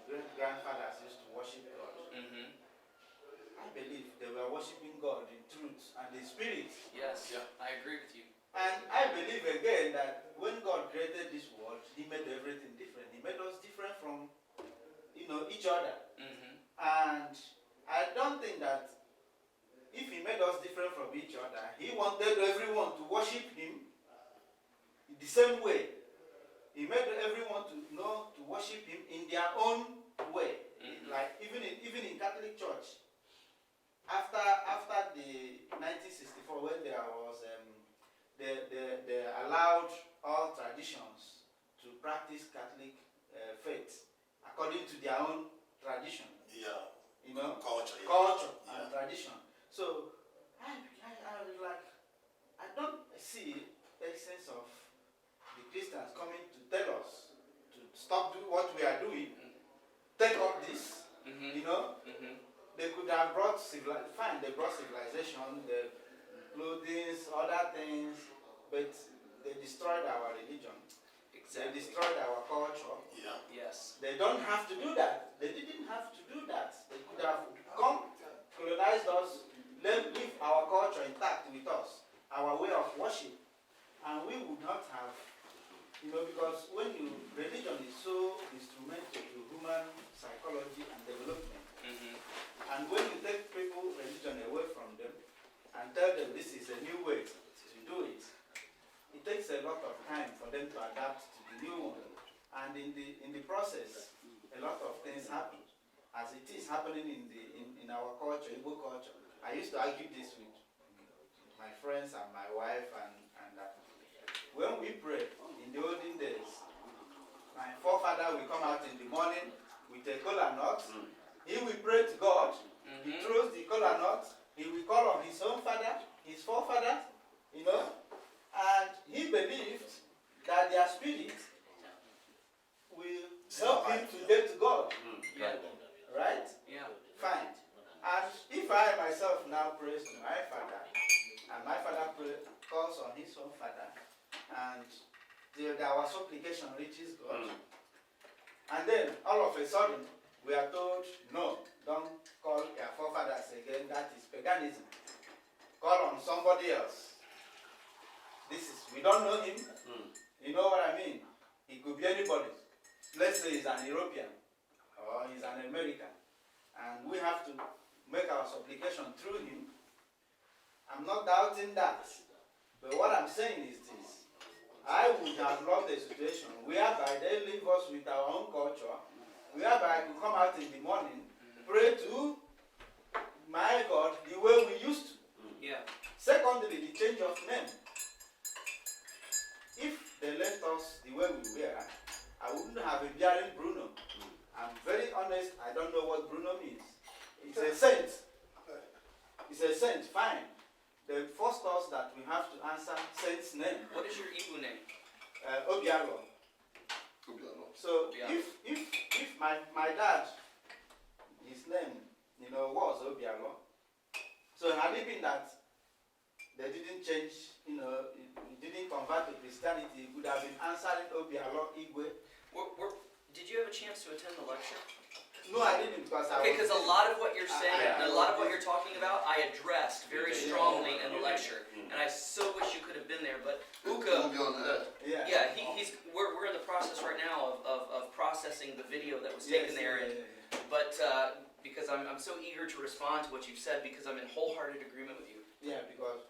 great-grandfathers used to worship God. Mm-hmm. I believe they were worshiping God in truth and in spirit. Yes. Yeah. I agree with you. And I believe again that when God created this world, He made everything different. He made us different from, each other. Mm-hmm. And I don't think that if He made us different from each other, He wanted everyone to worship Him the same way. He made everyone to worship Him in their own way. Mm-hmm. Like even in Catholic Church, after the 1964, when there was they allowed all traditions to practice Catholic faith according to their own tradition. Yeah. Culture and tradition. So I was like, I don't see the sense of the Christians coming to tell us to stop doing what we are doing, take up this, Mm-hmm. Mm-hmm. They could have brought they brought civilization, the clothing, other things, but they destroyed our religion. Exactly. They destroyed our culture. Yeah. Yes. They don't have to do that. They didn't have to do that. They could have come, colonized us, leave our culture intact with us, our way of worship, and we would not have, because religion is so instrumental to human psychology and development. Mm-hmm. And when you take people religion away from them and tell them this is a new way to do it, it takes a lot of time for them to adapt to the new one. And in the process, a lot of things happen, as it is happening in our culture, Igbo culture. I used to argue this with my friends and my wife, and when we pray in the olden days, my forefather will come out in the morning with a kola nut. He will pray to God. He throws the kola nut. He will call on his own father, his forefather, and he believed that their spirit him to get to God. Yeah. Right? Yeah. Fine. And if I myself now praise to my father, and my father calls on his own father, and our supplication reaches God, and then all of a sudden we are told, no, don't call your forefathers again, that is paganism. Call on somebody else. We don't know him. You know what I mean? He could be anybody. Let's say he's an European or he's an American, and we have to make our supplication through him. I'm not doubting that. But what I'm saying is this. I would have loved a situation whereby they leave us with our own culture, whereby I could come out in the morning, pray to my God the way we used to. Yeah. Secondly, the change of name. If they left us the way we were, I wouldn't have a bearing Bruno. I'm very honest, I don't know what Bruno means. It's a saint. It's a saint, fine. They forced us that we have to answer saint's name. What is your Igbo name? Obialo. So Obialo. if my dad, his name, was Obialo, so had it been that they didn't change, he didn't convert to Christianity, he would have been answering Obialo Igwe. Did you have a chance to attend the lecture? No, I didn't because I Okay, because a lot of what you're saying, I a lot of what you're talking about, I addressed very strongly in the lecture, and I so wish you could have been there. But Uka, yeah, we're in the process right now of processing the video that was taken there, but because I'm so eager to respond to what you've said because I'm in wholehearted agreement with you. Yeah, because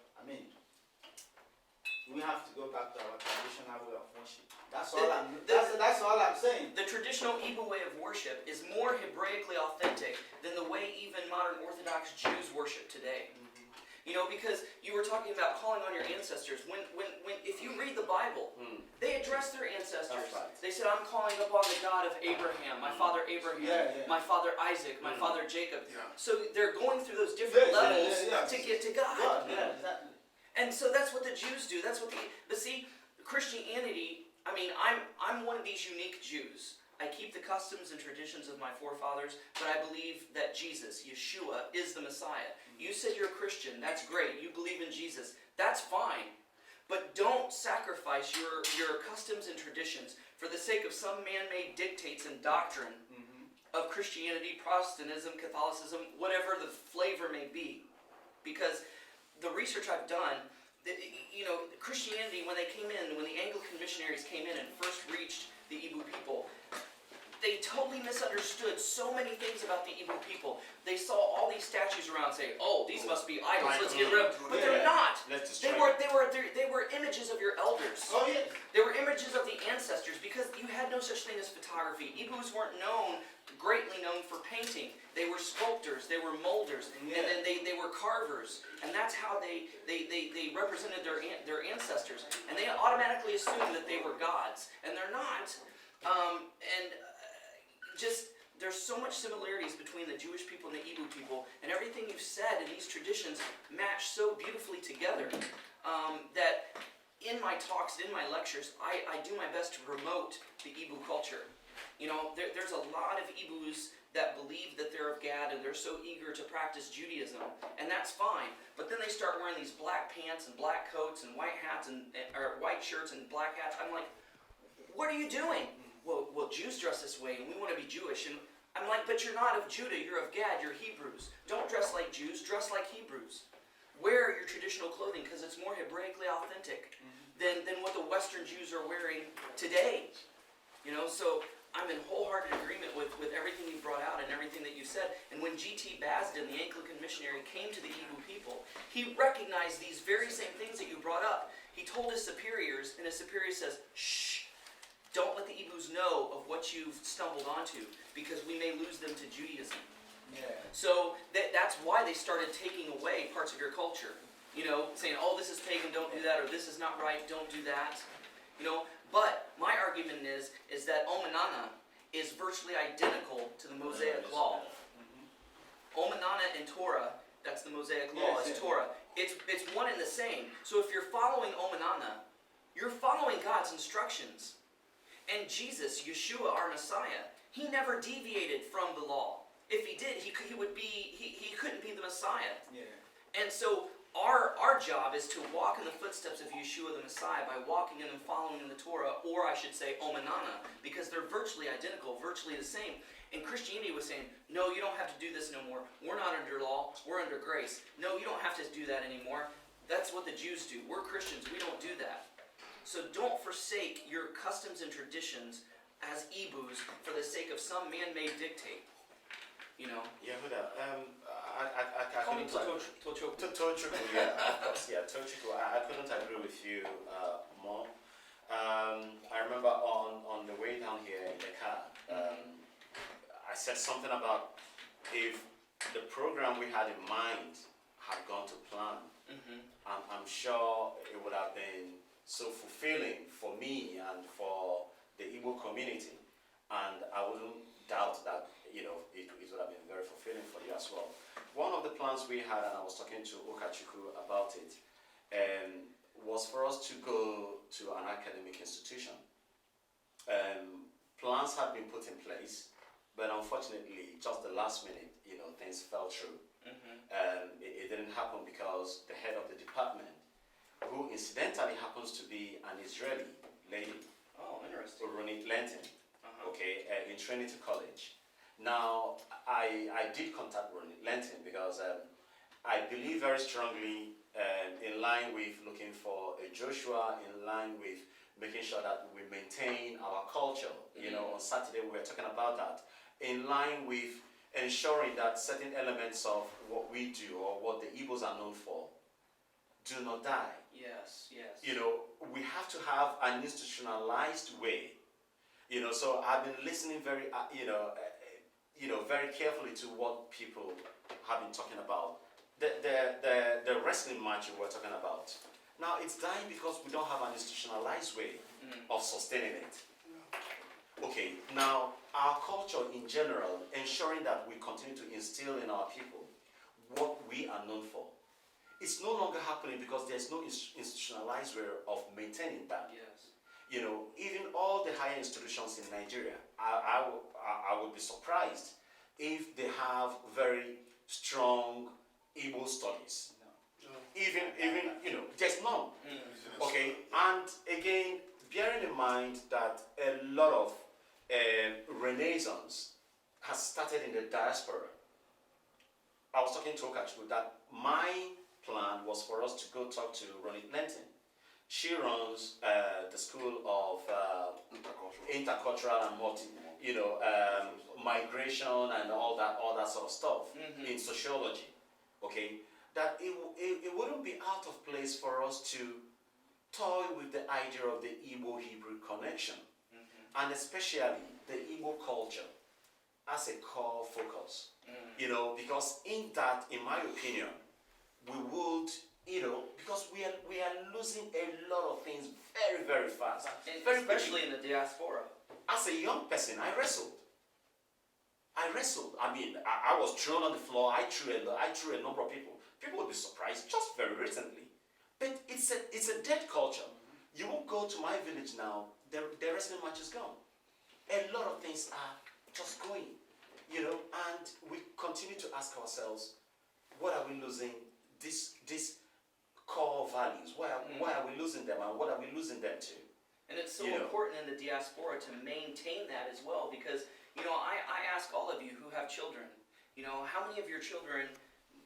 we have to go back to our traditional way of worship. That's all I'm saying. The traditional Igbo way of worship is more Hebraically authentic than the way even modern Orthodox Jews worship today. Because you were talking about calling on your ancestors. If you read the Bible, they address their ancestors. Right. They said, I'm calling upon the God of Abraham, my father Abraham, my father Isaac, my father Jacob. Yeah. So they're going through those different levels to get to God. Yeah, exactly. And so that's what the Jews do. But see, Christianity, I'm one of these unique Jews. I keep the customs and traditions of my forefathers, but I believe that Jesus, Yeshua, is the Messiah. You said you're a Christian. That's great. You believe in Jesus. That's fine. But don't sacrifice your customs and traditions for the sake of some man-made dictates and doctrine of Christianity, Protestantism, Catholicism, whatever the flavor may be. Because the research I've done, Christianity, when the Anglican missionaries came in and first reached the Igbo people, they totally misunderstood so many things about the Igbo people. They saw all these statues around saying, oh, these must be idols, let's get rid of them. But they're not. They were images of your elders. Oh, yeah. They were images of the ancestors because you had no such thing as photography. Igbos weren't greatly known for painting. They were sculptors, they were molders, and then they were carvers. And that's how they represented their ancestors. And they automatically assumed that they were gods. And they're not. There's so much similarities between the Jewish people and the Igbo people, and everything you've said and these traditions match so beautifully together that in my talks, in my lectures, I do my best to promote the Igbo culture. There's a lot of Igbos that believe that they're of Gad and they're so eager to practice Judaism, and that's fine. But then they start wearing these black pants and black coats and white hats or white shirts and black hats. I'm like, what are you doing? Well, Jews dress this way, and we want to be Jewish. And I'm like, but you're not of Judah, you're of Gad, you're Hebrews. Don't dress like Jews, dress like Hebrews. Wear your traditional clothing, because it's more Hebraically authentic than what the Western Jews are wearing today. So I'm in wholehearted agreement with everything you brought out and everything that you said. And when G.T. Basden, the Anglican missionary, came to the Igbo people, he recognized these very same things that you brought up. He told his superiors, and his superior says, shh, don't let the Igbos know of what you've stumbled onto, because we may lose them to Judaism. Yeah. So that's why they started taking away parts of your culture. Saying, oh, this is pagan, don't do that, or this is not right, don't do that. But my argument is that Omanana is virtually identical to the Mosaic Law. Omanana and Torah, that's the Mosaic Law, is Torah. It's one and the same. So if you're following Omanana, you're following God's instructions. And Jesus, Yeshua, our Messiah, He never deviated from the law. If he did, he couldn't be the Messiah. Yeah. And so our job is to walk in the footsteps of Yeshua the Messiah by walking in and following in the Torah, or I should say Omanana, because they're virtually identical, virtually the same. And Christianity was saying, no, you don't have to do this no more. We're not under law, we're under grace. No, you don't have to do that anymore. That's what the Jews do. We're Christians, we don't do that. So don't forsake your customs and traditions as Igbos for the sake of some man-made dictate. You know? Yehuda, I Call me couldn't Tochukwu. Tochukwu, yeah, of course, yeah, Tochukwu. I couldn't agree with you more. I remember on the way down here in the car, I said something about if the program we had in mind had gone to plan, I'm sure it would have been so fulfilling for me and for the Igbo community, and I wouldn't doubt that it would have been very fulfilling for you as well. One of the plans we had, and I was talking to Tochukwu about it, was for us to go to an academic institution. Plans had been put in place, but unfortunately, just the last minute, things fell through. It didn't happen because the head of the department, who incidentally happens to be an Israeli lady, Oh, interesting. Ronit Lenton, in Trinity College. Now, I did contact Ronit Lenton because I believe very strongly, in line with looking for a Joshua, in line with making sure that we maintain our culture. On Saturday we were talking about that. In line with ensuring that certain elements of what we do or what the Igbos are known for do not die. Yes. We have to have an institutionalized way. So I've been listening very, very carefully to what people have been talking about. The wrestling match we were talking about. Now it's dying because we don't have an institutionalized way of sustaining it. Okay, now our culture in general, ensuring that we continue to instill in our people what we are known for. It's no longer happening because there's no institutionalized way of maintaining that. Yes. Even all the higher institutions in Nigeria, I would be surprised if they have very strong Igbo studies. No. Even there's none. Okay, and again, bearing in mind that a lot of renaissance has started in the diaspora. I was talking to Tochukwu that my plan was for us to go talk to Ronit Lenton. She runs the School of Intercultural and migration and all that sort of stuff in sociology. Okay, that it wouldn't be out of place for us to toy with the idea of the Igbo-Hebrew connection, and especially the Igbo culture as a core focus. Because in that, in my opinion, we would, because we are losing a lot of things very, very fast. Very Especially quickly. in the diaspora. As a young person, I wrestled. I mean, I was thrown on the floor. I threw a number of people. People would be surprised just very recently. But it's a dead culture. You won't go to my village now. The wrestling match is gone. A lot of things are just going, and we continue to ask ourselves, what are we losing? These core values. Why are we losing them, and what are we losing them to? And it's so important in the diaspora to maintain that as well, because I ask all of you who have children, how many of your children,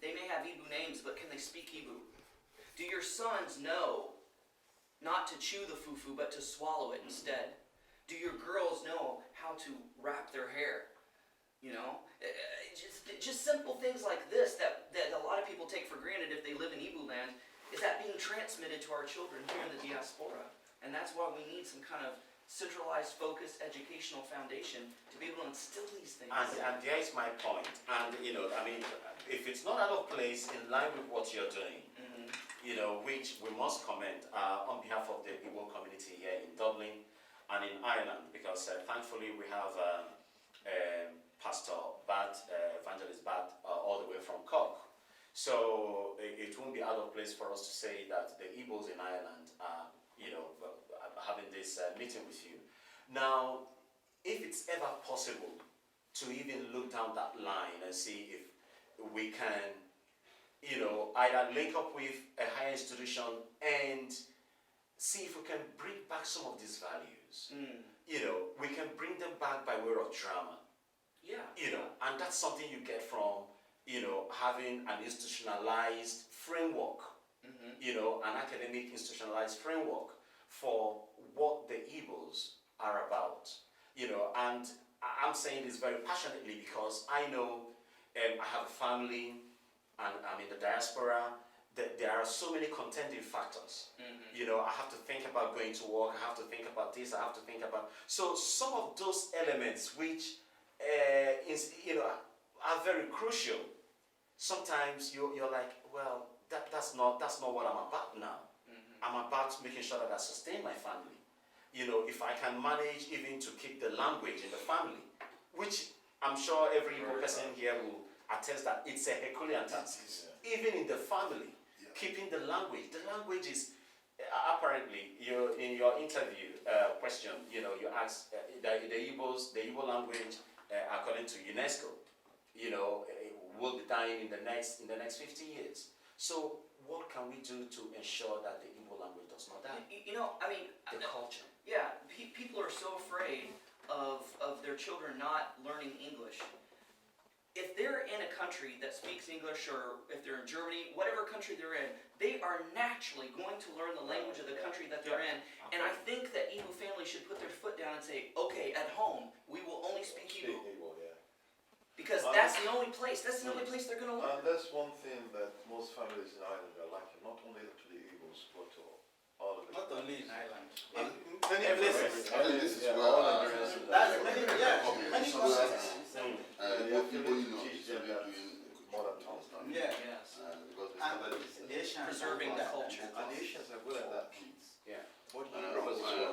they may have Igbo names, but can they speak Igbo? Do your sons know not to chew the fufu, but to swallow it instead? Do your girls know how to wrap their hair? Just simple things like this that a lot of people take for granted if they live in Igbo land. Is that being transmitted to our children here in the diaspora? And that's why we need some kind of centralized, focused educational foundation to be able to instill these things. And there is my point. And if it's not out of place in line with what you're doing, which we must comment on behalf of the Igbo community here in Dublin and in Ireland, because thankfully we have Pastor Bat, Evangelist Bat, all the way from Cork. So it won't be out of place for us to say that the Igbos in Ireland are, having this meeting with you. Now, if it's ever possible to even look down that line and see if we can, either link up with a higher institution and see if we can bring back some of these values. We can bring them back by way of drama. Yeah. And that's something you get from, having an institutionalized framework, an academic institutionalized framework for what the Igbos are about, and I'm saying this very passionately because I know I have a family and I'm in the diaspora. There are so many contending factors. I have to think about going to work, I have to think about this, I have to think about, so some of those elements which are very crucial. Sometimes you're like, well, that's not what I'm about now. I'm about making sure that I sustain my family. If I can manage even to keep the language in the family, which I'm sure every Igbo person here will attest that it's a Herculean task. Even in the family, keeping the language. The language is apparently in your interview question. You asked the Igbo language, according to UNESCO, will be dying in the next 50 years. So what can we do to ensure that the Igbo language does not die? The culture. Yeah, people are so afraid of their children not learning English. If they're in a country that speaks English, or if they're in Germany, whatever country they're in, they are naturally going to learn the language of the country that they're in. And I think that Igbo families should put their foot down and say, okay, at home, we will only speak Igbo. Because that's the only place they're going to learn. And that's one thing that most families in Ireland are lacking, not only to the Igbos, but to all of the... Not only in Ireland. Many places. I think this is where Many countries. what people teach them that modern tongues. Yeah. Yes. because they And started this the Asians Preserving are the like culture. that. And the Asians are good at that. kids. Yeah. But Unfortunately,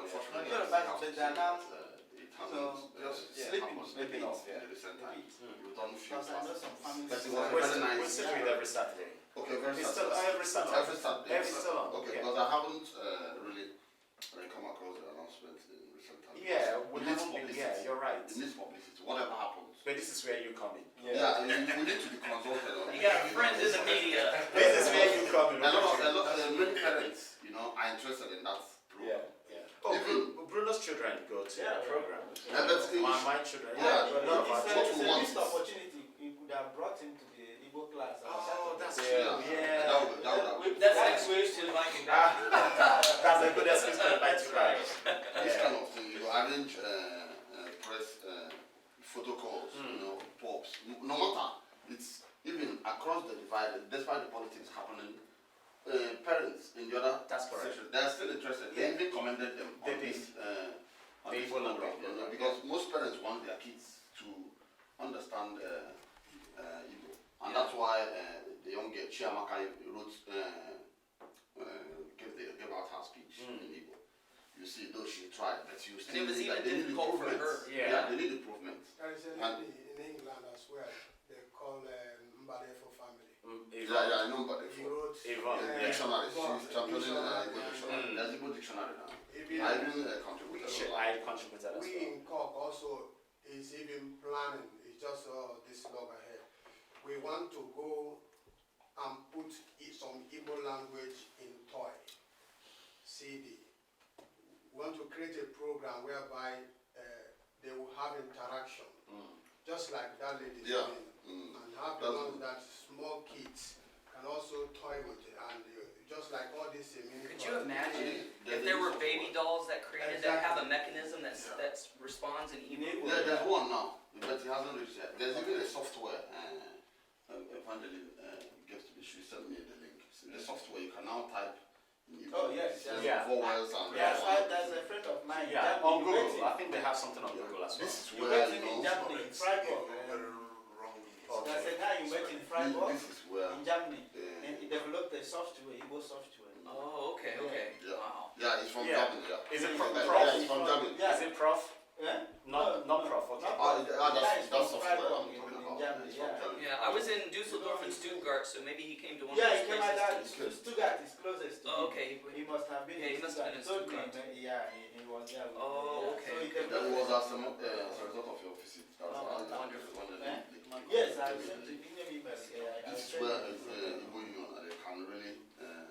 Yeah, but they are now, it just sleeping sleeping off, in yeah. the recent a times. bit. You've done few Because I know classes. some families. But it who was are- very nice. We sit with every Saturday. Okay, very It's still Saturday. every Saturday. Every Saturday. Every Saturday. Okay, Yeah. because I haven't really come across the announcement in recent times. Yeah, It we needs haven't been, publicity. yeah, you're right. It needs publicity. Whatever happens. But this is where you come in. Yeah, we need to be consulted on. You got friends in the media. This is where you come in. Many parents, are interested in that program. Oh, Even- Bruno's children go to the program. Yeah, but My children. Yeah, a lot of our It's children. a missed opportunity. You could have brought him to the Igbo class. on Oh, Saturday. that's Yeah. true. Yeah. That would That's an excuse to invite him back. That's a good excuse to invite you back. this kind of thing, you arrange press photo calls, pops. No matter, it's even across the divide, despite the politics happening, parents in the other That's correct. section, they're still interested. They even commended them They on did. this, on They this even program, agreed. because most parents want their kids to understand Igbo. And Yeah. that's why the young girl, Chiamaka, wrote, gave out her speech in Igbo. You see, though she tried, but you still it was see that even they need difficult for improvements. her. Yeah. They need improvements. There is a And- lady in England as well. They call Mbadefo family. I know, but He wrote Yvonne, yeah. dictionary. Yvonne, She's championing dictionary, Igbo yeah. dictionary. There's Igbo dictionary now. Even I even contributed a lot. I contributed as we well. in Cork also is even planning. It's just this log ahead. We want to go and put some Igbo language in toy, CD. We want to create a program whereby they will have interaction, just like that lady's Yeah. doing, and have the That's ones that small kids can also toy with it, and just like all this. Could you imagine There's if there a were use of baby word. dolls that created that have a Exactly. mechanism that responds in Igbo? Yeah, there's one now, but it hasn't reached yet. There's even a software. Evangeline gives to me. She sent me the link. So the software you can now type. In Igbo. Oh, yes, There's yeah. vowels and Yes, there's a friend of mine. Yeah, Germany, on you Google. met him. I think they have something on Google as well. This is You where met him in Germany, in Freiburg. Very wrong meanings. Okay. There's a guy you met in Freiburg, This is where. in Germany, and he developed a software, Igbo software. Oh, okay. Yeah. Wow. Yeah, it's from Yeah. Dublin. Yeah. Is it from Yeah, Prof? it's from Dublin. Yeah. Is it Prof? Yeah? Not Prof, okay. That's from software Freiburg I'm in talking about. Germany, It's from yeah. Germany. Yeah, I was in Dusseldorf and Stuttgart, so maybe he came to one Yeah, of he those came like that. places. Stuttgart is closest to Oh, him. okay. He must have been Yeah, he in must have been in Stuttgart. He told me, Stuttgart. yeah, he was there. Oh, Yeah. okay. So he There developed was as a result of your visit. That's wonderful. Yes, I sent the email. This is where Igbo Union can really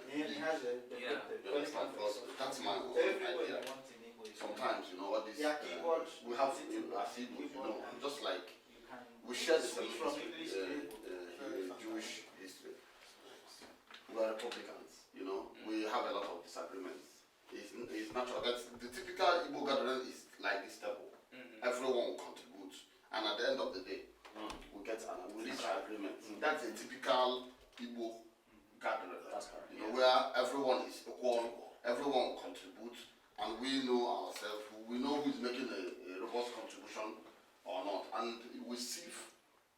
He has a Yeah. because that's my own everywhere idea. you want in Igbo. Sometimes, you know, what this Yeah, keyboard. we have as Igbos, you know, just like You can we share the same switch from history, English to Igbo. Jewish history. We are Republicans, you know. We have a lot of disagreements. It's natural. That's the typical Igbo gathering is like this table. Everyone will contribute, and at the end of the day, we get we reach agreement. That's a typical Igbo gathering. That's correct. You know, where everyone is equal, everyone will contribute, and we know ourselves. We know who is making a robust contribution or not, and we sieve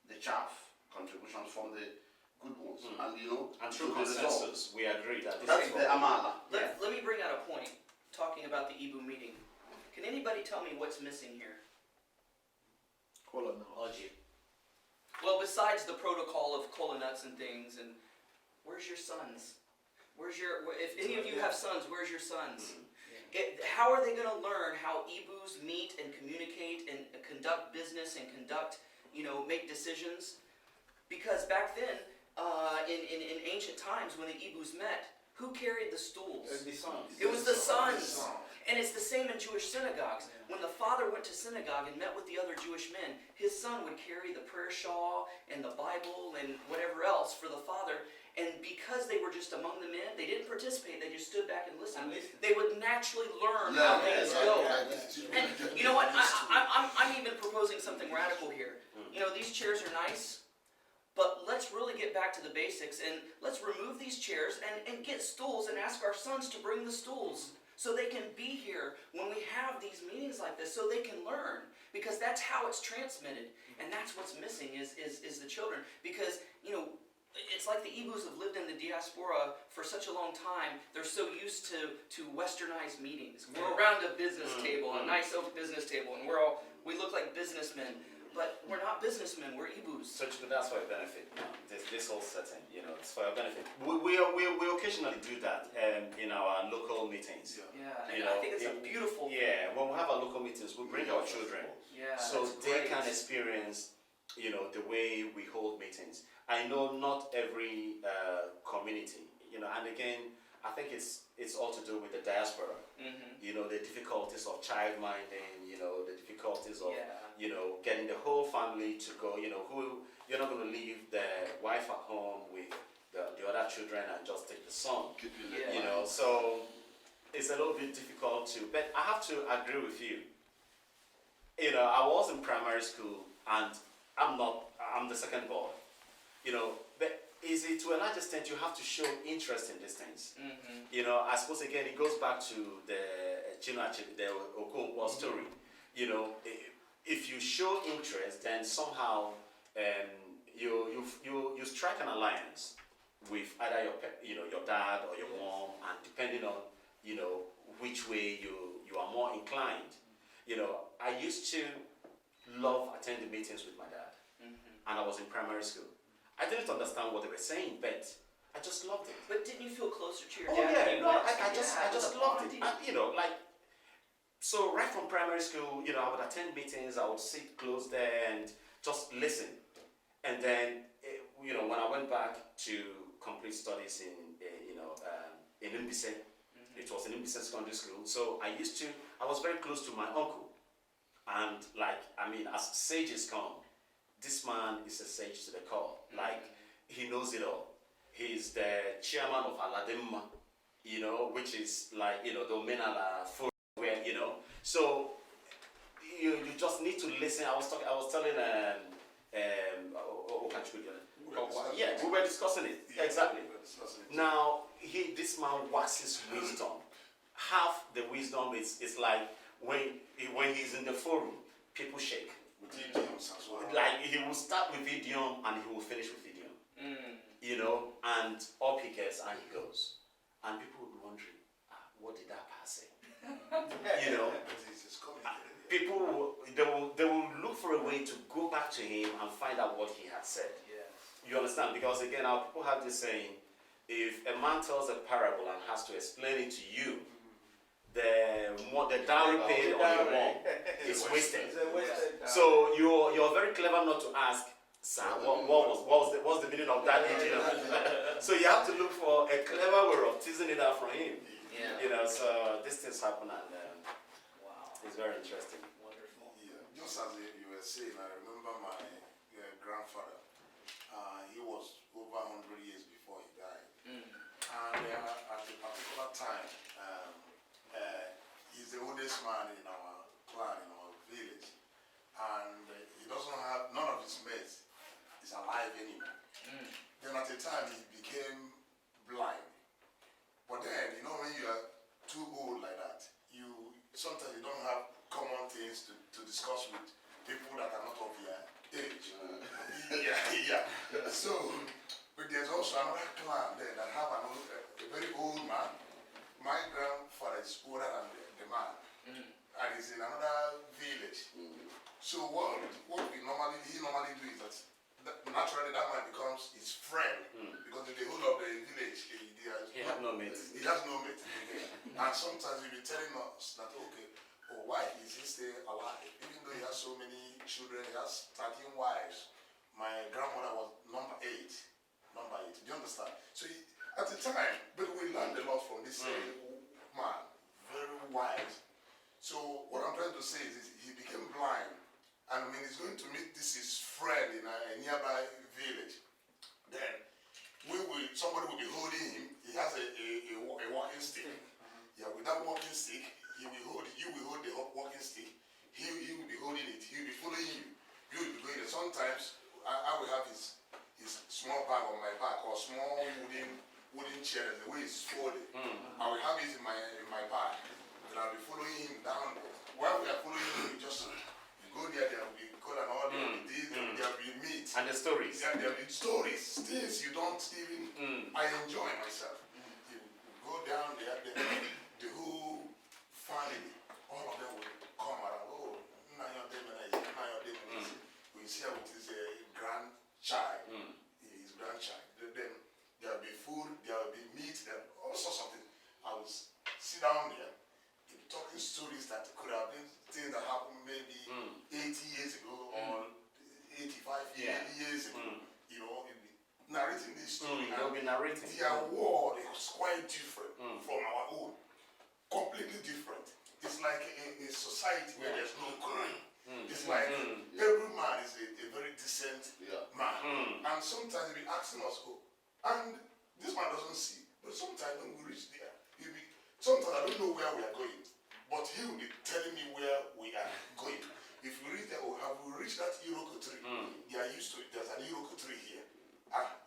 the chaff contributions from the good ones, and you know, And through to the result. consensus, we agree that this That's is the what amala. Let me bring out a point, talking about the Ibu meeting. Can anybody tell me what's missing here? Well, besides the protocol of cola nuts and things, and where's your sons? If any of you have sons, where's your sons? How are they going to learn how Ibus meet and communicate and conduct business and make decisions? Because back then, in ancient times when the Ibus met, who carried the stools? The sons. It was the sons. And it's the same in Jewish synagogues. When the father went to synagogue and met with the other Jewish men, his son would carry the prayer shawl and the Bible and whatever else for the father. And because they were just among the men, they didn't participate, they just stood back and listened. They would naturally learn how things go. And you know what, I'm even proposing something radical here. You know, these chairs are nice, but let's really get back to the basics and let's remove these chairs and get stools and ask our sons to bring the stools so they can be here when we have these meetings like this so they can learn, because that's how it's transmitted, and that's what's missing is the children. Because, you know, it's like the Igbos have lived in the diaspora for such a long time. They're so used to westernized meetings. We're around a business table, a nice oak business table, and we look like businessmen. But we're not businessmen, we're Igbos. So that's for your benefit. This whole setting, you know, it's for your benefit. We occasionally do that in our local meetings. Yeah, and You know, I think it's a beautiful thing. Yeah, when we have our local meetings, we bring our children Yeah, so that's they great. can experience, you know, the way we hold meetings. I know not every community, you know, and again, I think it's all to do with the diaspora. You know, the difficulties of child minding, you know, the difficulties of, you know, getting the whole family to go, you know, you're not going to leave the wife at home with the other children and just take the son, Yeah. you know, so it's a little bit difficult but I have to agree with you. You know, I was in primary school and I'm the second boy, you know, but is it to a large extent you have to show interest in these things. You know, I suppose again it goes back to the Okonkwo story. You know, if you show interest, then somehow you strike an alliance with either your dad or your mom, and depending on which way you are more inclined. You know, I used to love attending meetings with my dad, and I was in primary school. I didn't understand what they were saying, but I just loved it. But didn't you feel closer to your Oh dad? yeah, when you no, went? I just Yeah, it was a loved it. bonding. And, you know, like, so right from primary school, you know, I would attend meetings, I would sit close there and just listen. And then, you know, when I went back to complete studies in Mbise, it was in Mbise Secondary School. So I was very close to my uncle. And like, I mean, as sages come, this man is a sage to the core. Like, he knows it all. He's the chairman of Aladimma, you know, which is like, you know, the Omenala Forum, where, you know, so you just need to listen. I was telling yeah, we were discussing it. Yeah, Exactly. we were discussing it. Now, this man waxes wisdom. Half the wisdom is like when he's in the forum, people shake. With idioms as well. Like, he will start with idiom and he will finish with idiom. You know, and up he gets and he goes. And people will be wondering, what did that pass say? You know, It's coming. people they will look for a way to go back to him and find out what he had said. Yes. You understand? Because again, our people have this saying, if a man tells a parable and has to explain it to you, the dowry paid on your mom is wasted. It's a wasted time. So you're very clever not to ask, sir, what's the meaning of that? So you have to look for a clever way of teasing it out from him. Yeah. So these things happen, and Wow. it's very interesting. Wonderful. Yeah, just as you were saying, I remember my grandfather. He was over 100 years before he died. And at a particular time, he's the oldest man in our clan, in our village. And he doesn't have, none of his mates is alive anymore. Then at a time, he became blind. But then, when you are too old like that, sometimes you don't have common things to discuss with people that are not of your age. Yeah. So, but there's also another clan there that have a very old man. My grandfather is older than the man, and he's in another village. So what he normally do is that naturally that man becomes his friend, because in the whole of the village He has no mates. He has no mate. And sometimes he'll be telling us that, okay, why is he still alive? Even though he has so many children, he has 13 wives. My grandmother was number 8. Do you understand? So at the time, but we learned a lot from this man, very wise. So what I'm trying to say is he became blind, and when he's going to meet his friend in a nearby village, then somebody will be holding him. He has a walking stick. Yeah, with that walking stick, you will hold the walking stick. He will be holding it. He will be following you. You will be going there. Sometimes I will have his small bag on my back, or small wooden chair, the way it's folded. I will have it in my bag. And I'll be following him down. While we are following him, you go there will be cold and all, there will be this, there will be meat. And the stories. Yeah, there will be stories, things you don't even, I enjoy myself. You go down there, the whole family, all of them will come around. Oh, we see how it is a grandchild, his grandchild. Then there will be food, there will be meat, there all sorts of things. I will sit down there, talking stories that could have been things that happened maybe 80 years ago or 85 years ago. Narrating this story. They'll be narrating. Their world is quite different from our own. Completely different. It's like a society where there's no crime. It's like every man is a very decent man. And sometimes he'll be asking us, and this man doesn't see. But sometimes when we reach there, sometimes I don't know where we are going. But he will be telling me where we are going. If we reach there, have we reached that Iroko tree? There's an Iroko tree here.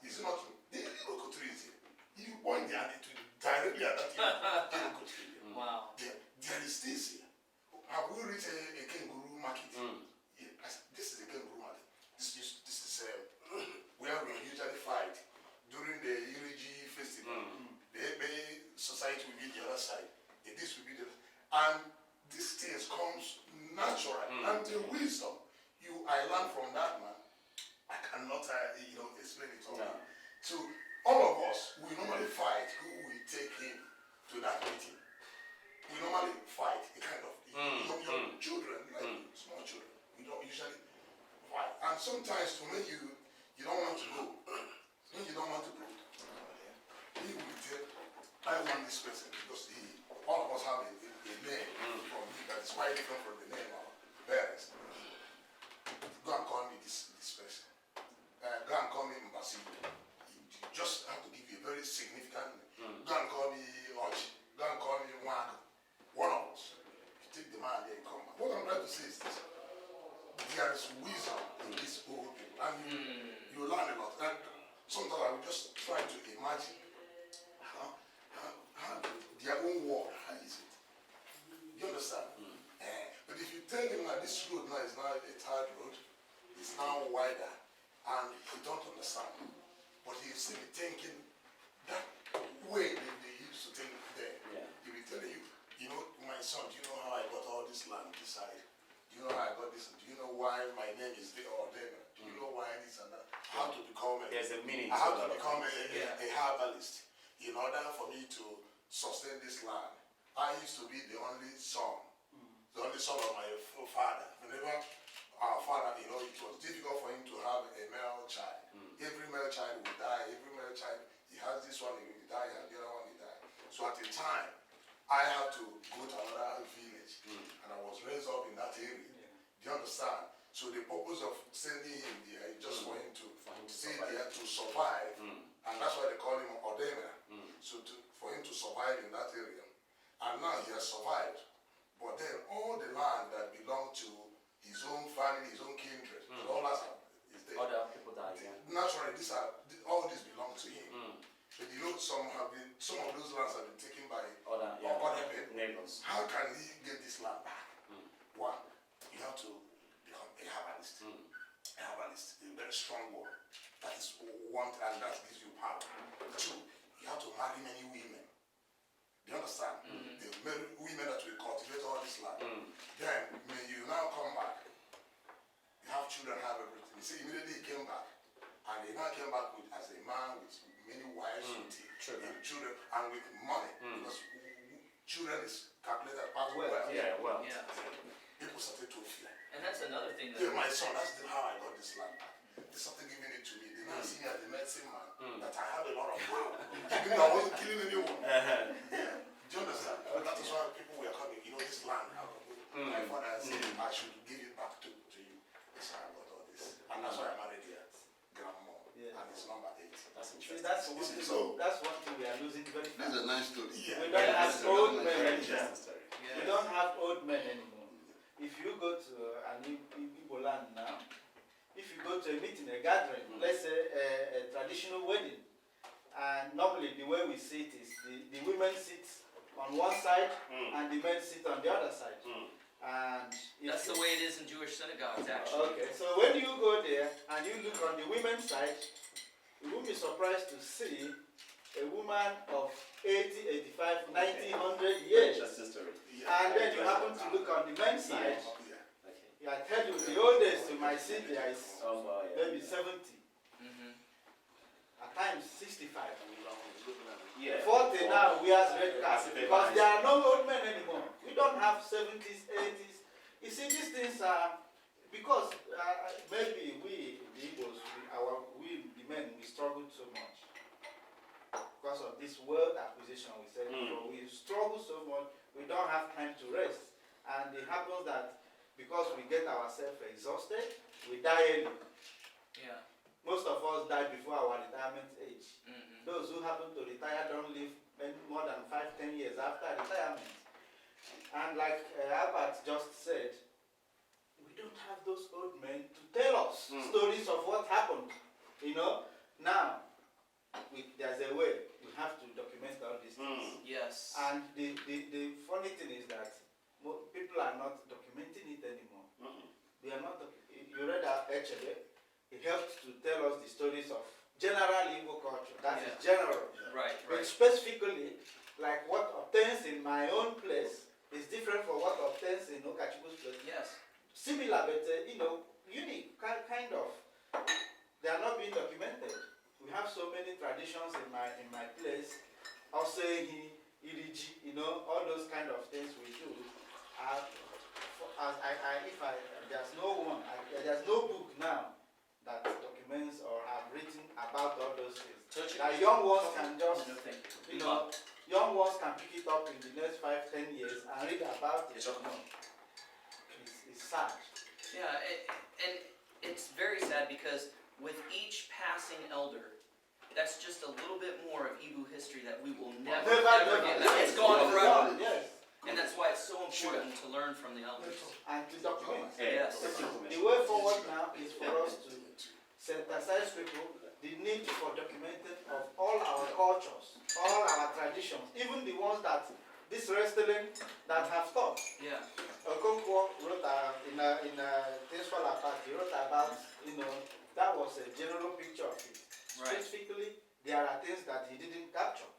It's not, the Iroko tree is here. You point there and it will directly at that Iroko tree. Wow. There is this here. Have we reached a kangaroo market? Yeah, this is a kangaroo market. This is where we usually fight during the Iriji festival. The Ebe society will be the other side. This will be the. And these things comes natural. And the wisdom I learned from that man, I cannot explain it all. No. So all of us, we normally fight who will take him to that meeting. We normally fight a kind of young children, like small children. We don't usually fight. And sometimes when you don't want to go, he will tell, I want this person, because all of us have a name from him that is quite different from the name of our parents. Go and call me this person. Go and call me Mbasi. You just have to give you a very significant name. Go and call me Ochi. Go and call me Wag. One of us. You take the man there and come back. What I'm trying to say is this. There is wisdom in these old people. And you learn a lot. And sometimes I will just try to imagine how their own world, how is it? You understand? But if you tell him that this road now is now a third road, it's now wider, and he don't understand. But he'll still be thinking that way they used to think there. He'll be telling you, my son, do you know how I got all this land this side? Do you know how I got this? Do you know why my name is there or there? Do you know why this and that? How to become There's a meaning I have to to become a herbalist in order for me to sustain this land. I used to be the only son of my father. Whenever our father, it was difficult for him to have a male child. Every male child would die. Every male child, he has this one, he will die, and the other one, he died. So at the time, I had to go to another village, and I was raised up in that area. Do you understand? So the purpose of sending him there is just for him to stay there to survive, and that's why they call him Odemera. So for him to survive in that area, and now he has survived. But then all the land that belonged to his own family, his own kindred, all that is there. Other people died, yeah. Naturally, all this belongs to him. But some of those lands have been taken by Other people. neighbors. How can he get this land back? One, you have to become a herbalist. A herbalist, a very strong one. That is one, and that gives you power. Two, you have to marry many women. Do you understand? The women that will cultivate all this land. Then, when you now come back, you have children, have everything. You see, immediately he came back, and he now came back as a man with many wives, with children, and with money. Because children is calculated part of wealth. Yeah, well. Yeah. People started to fear. And that's another thing that. Yeah, my son, that's how I got this land back. They started giving it to me. They now see me as a medicine man, that I have a lot of power. Even though I wasn't killing anyone. Yeah. Do you understand? That is why people were coming. This land, my father said, I should give it back to you. So I got all this. And that's why I married here at Grandma. Yeah. And it's number 8. That's See, interesting. that's one thing we are losing very This fast. is a nice story. Yeah. We don't have old men Very anymore. interesting story. Yes. We don't have old men anymore. If you go to an Igbo land now, if you go to a meeting, a gathering, let's say a traditional wedding, and normally the way we see it is the women sit on one side and the men sit on the other side. And That's the way it is in Jewish synagogues, actually. Okay, so when you go there and you look on the women's side, you won't be surprised to see a woman of 80, 85, 90, 100 years. Interesting story. And then you happen to look on the men's side. Okay. I tell you, the oldest you might see there is maybe 70, at times 65. Yeah. 40 now wears red cap because there are no old men anymore. We don't have 70s, 80s. You see, these things are because maybe we, the Igbos, the men, we struggled so much because of this wealth acquisition. We said before, we struggle so much, we don't have time to rest, and it happens that because we get ourselves exhausted, we die early. Yeah. Most of us die before our retirement age. Those who happen to retire don't live more than 5-10 years after retirement. And like Albert just said, we don't have those old men to tell us stories of what happened. Now, there's a way we have to document all these things. Yes. And the funny thing is that people are not documenting it anymore. They are not. You read our Echebe. It helped to tell us the stories of general Igbo culture. That is general. Right, But right. specifically, like what obtains in my own place is different from what obtains in Okachukwu's place. Yes. Similar, but unique, kind of. They are not being documented. We have so many traditions in my place. Also, Iriji, all those kind of things we do. There's no book now that documents or have written about all those things. That young ones can just, young ones can pick it up in the next 5-10 years and read about it. It's sad. Yeah, and it's very sad because with each passing elder, that's just a little bit more of Igbo history that we will never get. It's gone forever. Yes. And that's why it's so important to learn from the elders. And to document. Yes. The way forward now is for us to synthesize people the need for documenting of all our cultures, all our traditions, even the ones that this wrestling that have stopped. Yeah. Okonkwo wrote in Things Fall Apart, he wrote about, that was a general picture of it. Right. Specifically, there are things that he didn't capture.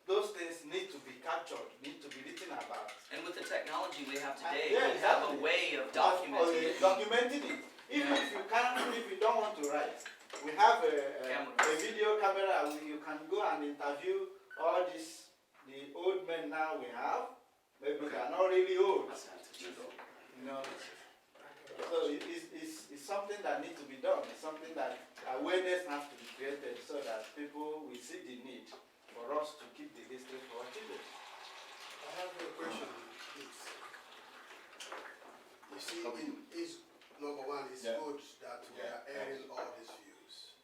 Those things need to be captured, need to be written about. And with the technology we have today, Yeah, we have a exactly. way of documenting it. Documenting it. Even if you can't, if you don't want to write, we have a video camera where you can go and interview all these the old men now we have, maybe they are not really old. You know, so it's something that needs to be done. It's something that awareness has to be created so that people will see the need for us to keep the history for our children. I have a question. You see, number one, it's good that we are airing all these views,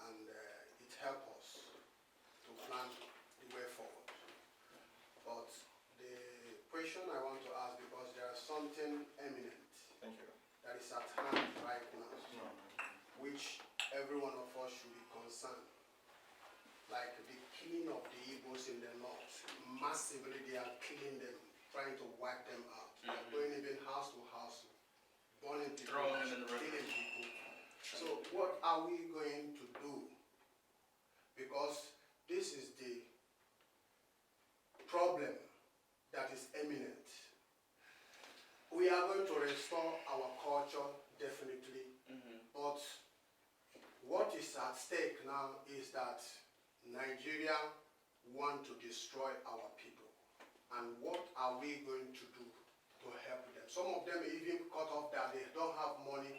and it helps us to plan the way forward. But the question I want to ask, because there is something eminent that is at hand right now, which every one of us should be concerned. Like the killing of the Igbos in the north, massively they are killing them, trying to wipe them out. They are going even house to house, burning people, Throwing them in the river. killing people. So what are we going to do? Because this is the problem that is imminent. We are going to restore our culture, definitely, but what is at stake now is that Nigeria want to destroy our people. And what are we going to do to help them? Some of them even cut off that they don't have money.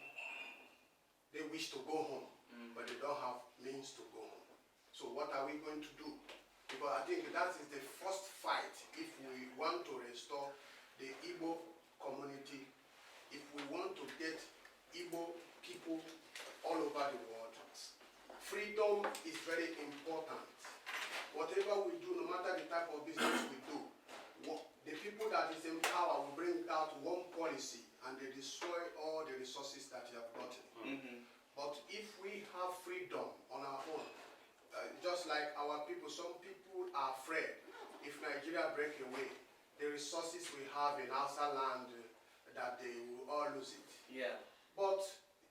They wish to go home, but they don't have means to go home. So what are we going to do? Because I think that is the first fight if we want to restore the Igbo community, if we want to get Igbo people all over the world. Freedom is very important. Whatever we do, no matter the type of business we do, the people that is in power will bring out one policy and they destroy all the resources that you have gotten. But if we have freedom on our own, just like our people, some people are afraid if Nigeria break away, the resources we have in outside land, that they will all lose it. Yeah. But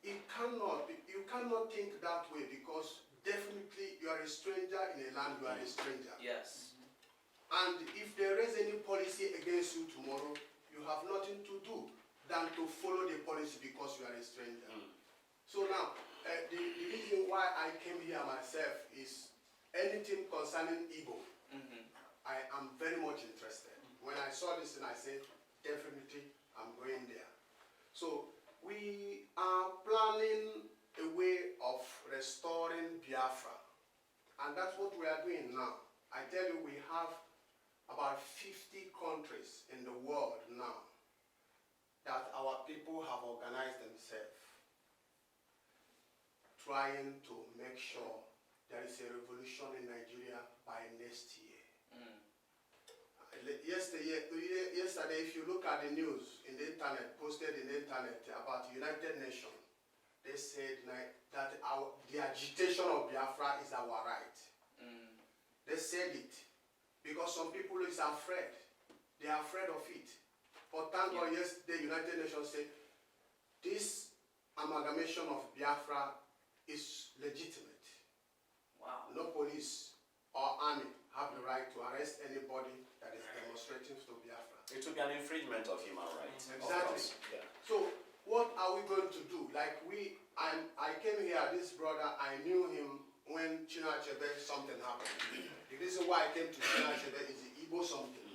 it cannot be, you cannot think that way, because definitely you are a stranger in a land, you are a stranger. Yes. And if there is any policy against you tomorrow, you have nothing to do than to follow the policy because you are a stranger. So now, the reason why I came here myself is anything concerning Igbo. I am very much interested. When I saw this and I said, definitely I'm going there. So we are planning a way of restoring Biafra. And that's what we are doing now. I tell you, we have about 50 countries in the world now that our people have organized themselves, trying to make sure there is a revolution in Nigeria by next year. Yesterday, if you look at the news in the internet, posted in the internet about the United Nations, they said that the agitation of Biafra is our right. They said it because some people is afraid. They are afraid of it. But thank God, yesterday, United Nations said this amalgamation of Biafra is legitimate. Wow. No police or army have the right to arrest anybody that is demonstrating to Biafra. It will be an infringement of human rights. Exactly. Yeah. So what are we going to do? Like I came here, this brother, I knew him when Chinachebe something happened. The reason why I came to Chinachebe is the Igbo something.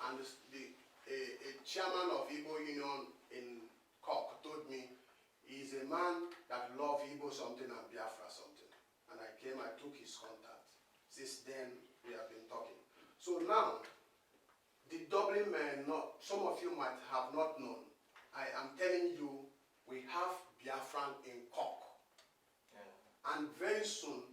And a chairman of Igbo Union in Cork told me he's a man that loves Igbo something and Biafra something. And I came, I took his contact. Since then, we have been talking. So now, the Dublin men, some of you might have not known. I am telling you, we have Biafran in Cork. And very soon,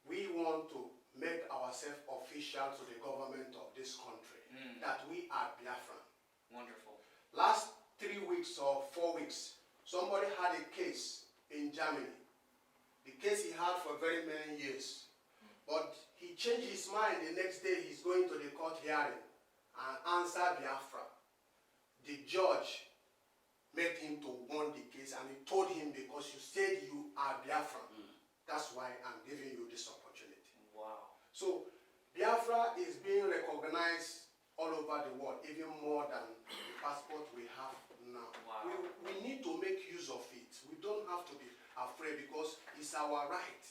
we want to make ourselves official to the government of this country, that we are Biafran. Wonderful. Last 3 weeks or 4 weeks, somebody had a case in Germany. The case he had for very many years. But he changed his mind the next day. He's going to the court hearing and answer Biafra. The judge made him to won the case, and he told him, because you said you are Biafran, that's why I'm giving you this opportunity. Wow. So Biafra is being recognized all over the world, even more than the passport we have now. Wow. We need to make use of it. We don't have to be afraid, because it's our right.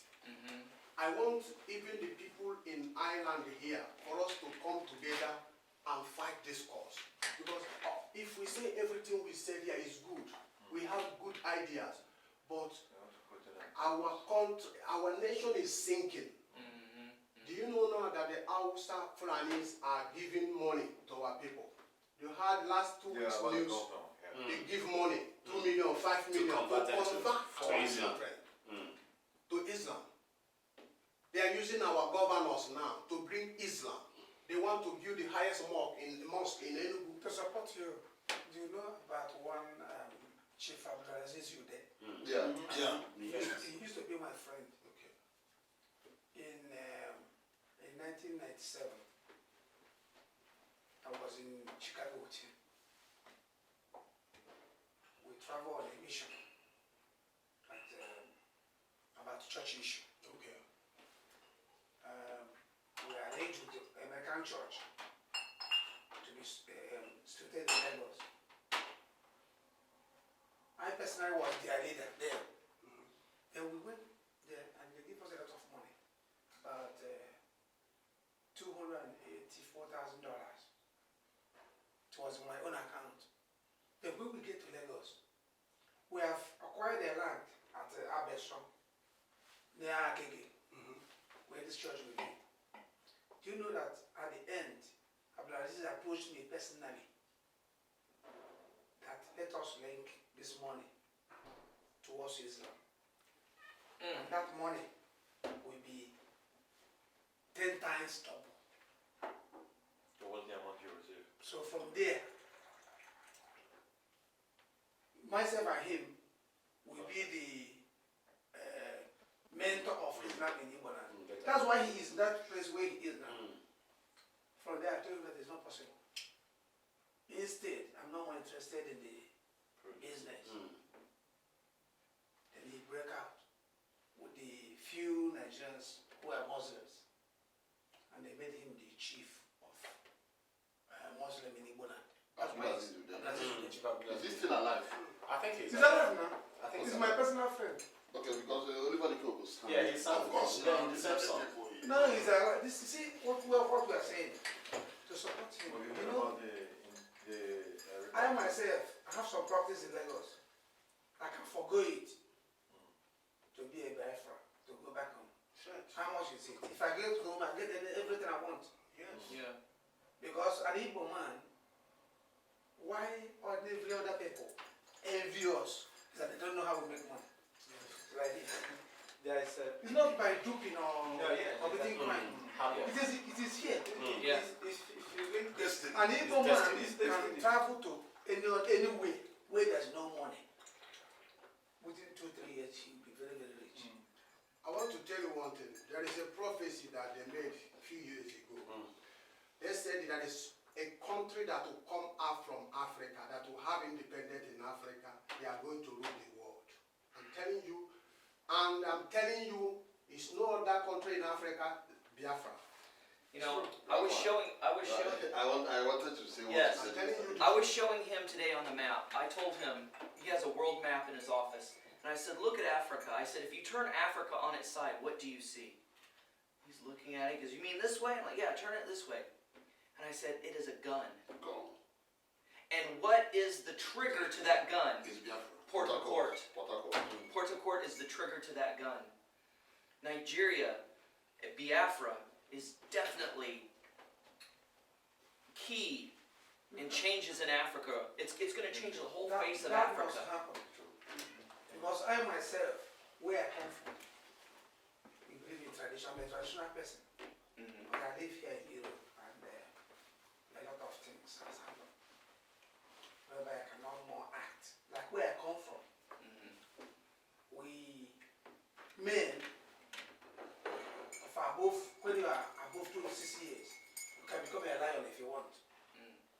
I want even the people in island here for us to come together and fight this cause. Because if we say everything we said here is good, we have good ideas, but our nation is sinking. Do you know now that the Hausa Fulanis are giving money to our people? You heard last 2 weeks news, they give money, 2 million, 5 million, to convert to Islam. To Islam. They are using our governors now to bring Islam. They want to build the highest mosque in Enugu. To support you, do you know about one Chief Abdulaziz Yehuda? He used to be my friend. Okay. In 1997, I was in Chicago with him. We traveled on a mission about church issue. Okay. We arranged with the American church to be situated in Lagos. I personally was their leader there. And we went there and they gave us a lot of money, about $284,000. It was in my own account. Then when we get to Lagos, we have acquired a land at Abesrom, near Agege, where this church will be. Do you know that at the end, Abdulaziz approached me personally that let us link this money towards Islam. And that money will be 10 times double. What the amount you receive? So from there, myself and him will be the mentor of Islam in Igbo land. That's why he is in that place where he is now. From there, I told him that it's not possible. Instead, I'm not more interested in the business. Then he broke out with the few Nigerians who are Muslims, and they made him the chief of Muslim in Igbo land. That's why he's the chief of Is he still alive? I think He's alive now. I think He's my personal friend. Okay, because Oliver the Coke was Yeah, he's Of course, now, the same song. No, he's alive. This, see what we are saying to support him. Well, you You heard know, about the I myself have some properties in Lagos. I can forgo it to be a Biafra, to go back home. How much is it? If I get home, I get everything I want. Yes. Yeah. Because an Igbo man, why ordinary other people envy us is that they don't know how we make money. Like this. There is a It's not by duping or committing Mm. crime. It is here. Yeah. If you link this, Destiny. an Igbo man can travel to any way where there's no money. Within 2-3 years, he'll be very, very rich. I want to tell you one thing. There is a prophecy that they made a few years ago. They said that there is a country that will come out from Africa, that will have independence in Africa. They are going to rule the world. I'm telling you, and I'm telling you, it's no other country in Africa, Biafra. You know, I was showing. I wanted to say what Yes. you I'm said. telling you. I was showing him today on the map. I told him he has a world map in his office, and I said, "Look at Africa." I said, "If you turn Africa on its side, what do you see?" He's looking at it. He goes, "You mean this way?" I'm like, "Yeah, turn it this way." And I said, "It is a gun." Go. And what is the trigger to that gun? It's Biafra. Port Harcourt. Port Harcourt. Port Harcourt is the trigger to that gun. Nigeria, Biafra, is definitely key in changes in Africa. It's going to change the whole face of That must Africa. happen. Because I myself, where I come from, we believe in tradition. I'm a traditional person. Mhm. But I live here in Europe, and a lot of things has happened. Whereby I can no more act. Like where I come from, Mhm. we men of above, when you are above 26 years, you can become a lion if you want.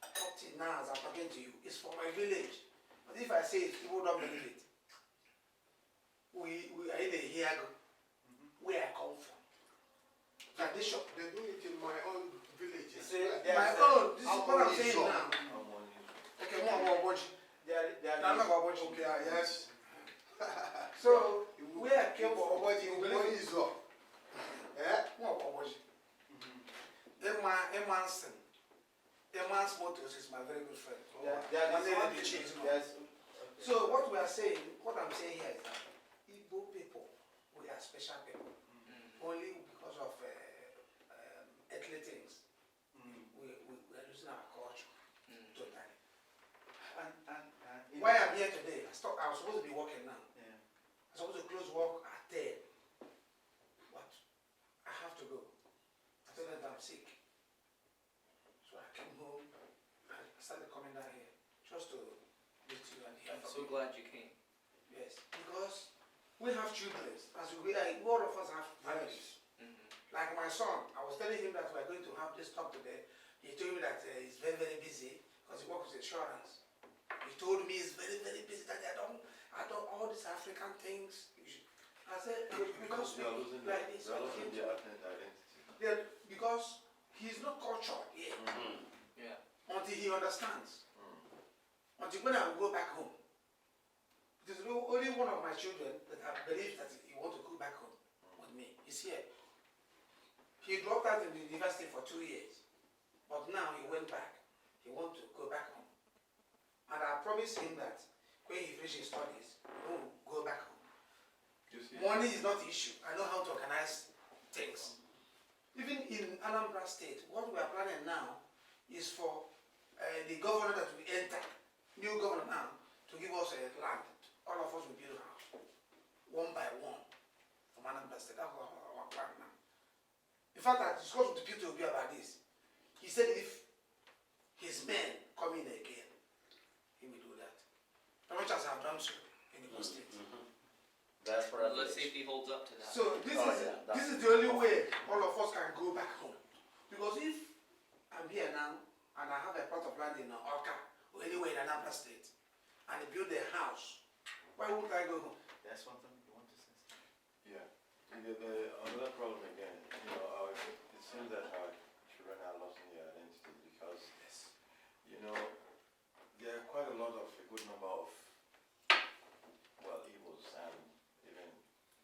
Up till now, as I'm talking to you, it's from my village. But if I say it, people don't believe it. We are in a Hiago, where I come from. Tradition. They do it in my own village. as See, well. there My is own, this is How what I'm many saying is now. How money? Okay, more about what you. there I'm not is about what you. Okay, yes. So, where I came from, What you believe is up. Eh? more about what you. Emanson. Eman's Motors is my very good friend. There One is day one they thing- change, no? there's- So what we are saying, what I'm saying here is that Igbo people, we are special people. Only because of earthly things, we are losing our culture totally. and Why I'm here today, I was supposed to be working now. Yeah. I'm supposed to close work at 10. But I have to go. I told them that I'm sick. So I came home and started coming down here just to meet you and hear I'm from so you. glad you came. Yes, because we have children. As all of us have families. Like my son, I was telling him that we're going to have this talk today. He told me that he's very, very busy because he works with insurance. He told me he's very, very busy, that I don't all these African things. I said, because They are losing like this, their like him, identity. because he's not cultured here Yeah. until he understands. Until when I go back home. There's only one of my children that I believe that he wants to go back home with me. He's here. He dropped out in the university for 2 years. But now he went back. He wants to go back home. And I promised him that when he finishes his studies, he will go back home. You see? Money is not the issue. I know how to organize things. Even in Anambra State, what we are planning now is for the governor that we enter, new governor now, to give us a land. All of us will build a house, one by one, from Anambra State. That's our plan now. In fact, I discussed with the people about this. He said if his men come in again, he will do that. How much as I've done so in the state. That's for Let's see if he holds up to that. So this Oh, is yeah, that's- this is the only way all of us can go back home. Because if I'm here now and I have a plot of land in Oka or anywhere in Anambra State and I build a house, why would I go home? There's something you want to say. Yeah. And another problem again, it seems that our children are losing their identity because, there are quite a lot of, a good number of, Igbos and even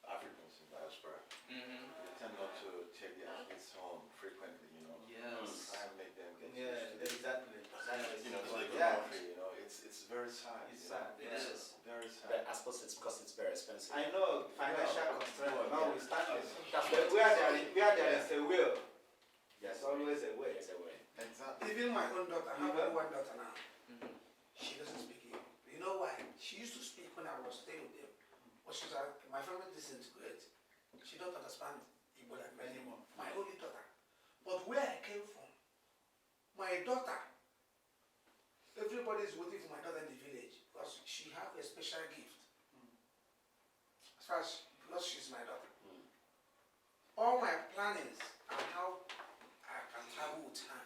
Africans in diaspora. They tend not to take their kids home frequently, Yes. try and make them get Yeah, used to it. exactly. To the Yeah. country, it's very sad. It's sad, It yeah. is. Very sad. But I suppose it's because it's very expensive. I know financial constraint, notwithstanding. That's But where there is a will, there's always a way. There's a way. Exactly. Even my own daughter, I have Mhm. only one daughter now. She doesn't speak Igbo. You know why? She used to speak when I was staying with them. But she's like, my family disintegrate. She don't understand Igbo like me anymore. My only daughter. But where I came from, my daughter, everybody is waiting for my daughter in the village because she has a special gift. As far as, because she's my daughter. All my plannings and how I can travel with her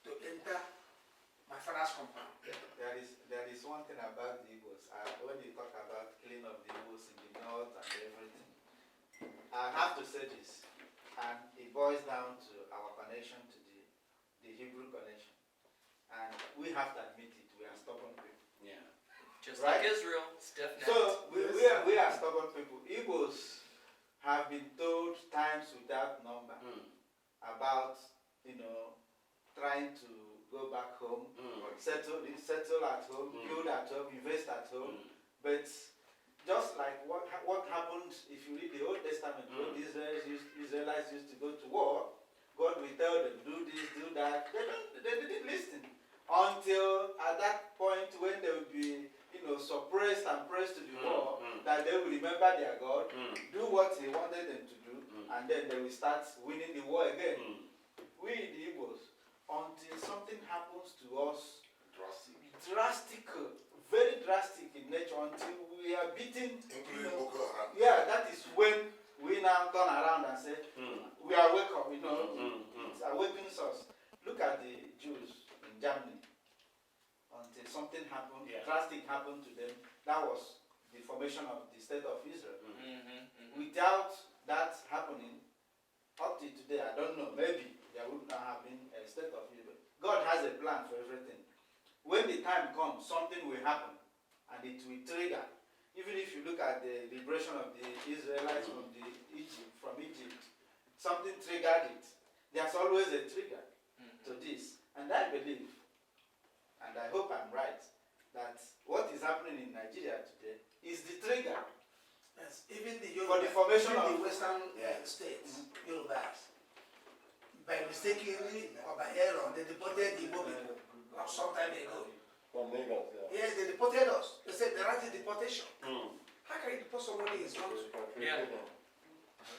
to enter my father's compound. There is one thing about the Igbos. When you talk about killing of the Igbos in the north and everything, I have to say this, and it boils down to our connection to the Hebrew connection, and we have to admit it. We are stubborn people. Yeah. Just Right? like Israel, stiff-necked. So we are stubborn people. Igbos have been told times without number about trying to go back home, settle at home, build at home, invest at home. But just like what happened, if you read the Old Testament, when the Israelites used to go to war, God will tell them, do this, do that. They didn't listen until at that point when they will be, suppressed and pressed to the war, that they will remember their God, do what He wanted them to do, and then they will start winning the war again. We, the Igbos, until something happens to us, drastic, very drastic in nature, until we are beaten, Including Boko Haram. yeah, that is when we now turn around and say, we are welcome, it awakens us. Look at the Jews in Germany. Until something happened, drastic happened to them, that was the formation of the state of Israel. Without that happening, up to today, I don't know, maybe there would not have been a state of Israel. God has a plan for everything. When the time comes, something will happen, and it will trigger. Even if you look at the liberation of the Israelites from Egypt, something triggered it. there's always a trigger Mhm. to this. And I believe, and I hope I'm right, that what is happening in Nigeria today is the trigger. Yes, even the For the formation even of- the Western states, Yorubas, by mistakenly or by error, they deported Igbo people some time ago. From Lagos, yeah. Yes, they deported us. They said they ran deportation. Mm. How can you deport somebody in his country? Yeah.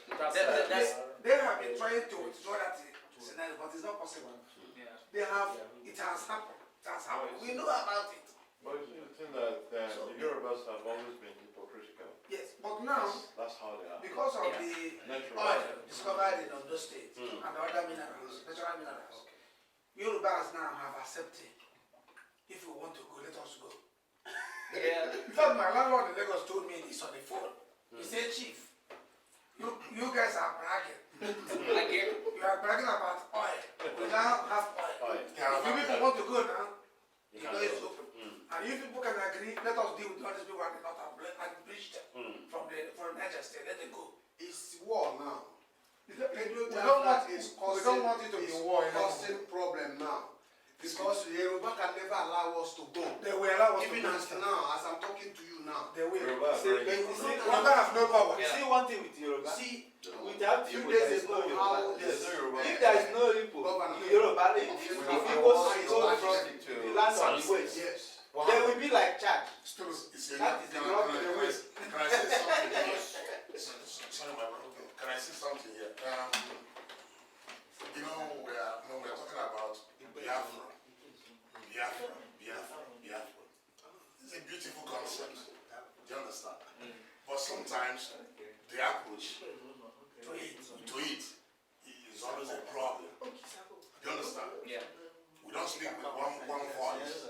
That's, That's They have been trying to withdraw that scenario, but it's not possible. yeah. They have, it has happened. It has happened. We know about it. But you see the thing that the Yorubas have always been hypocritical. Yes, but now, That's how they are. because of Yeah. the Natural. oil discovered in Ondo State Mm. and other minerals, natural minerals, Yorubas now have accepted. If we want to go, let us go. Yeah. In fact, my landlord in Lagos told me this on the phone. He said, Chief, you guys are bragging. I get You are bragging about oil. We now have oil. oh, If you people want to go now, you the can door is go. open. Mm. And if people can agree, let us deal with all these people and not have and bridge them Mm. from Niger State. Let them go. It's war now. We don't want It's we don't want it to be war anymore. causing problem now. Because Yoruba can never allow us to go. They will allow us Even to as go. now, as I'm talking to you now. They will. Yoruba are See, very you see, Yoruba have no power. Yeah. see one thing with Yoruba. See, Without few Igbo, there days is no ago, Yoruba. how There's no Yoruba. If there is no Igbo, Governor. Yoruba, if Of Igbo Yoruba. go from Stick to the land of the Sanskrit. west, yes. they will be like Chad. Still. That is the problem with the West. Can I say something here? Sorry, my brother. Can I say something here? You know, we're talking about Biafra. Biafra. It's a beautiful concept. Do you understand? But sometimes the approach to it is always a problem. Do you understand? yeah. We don't speak with one voice.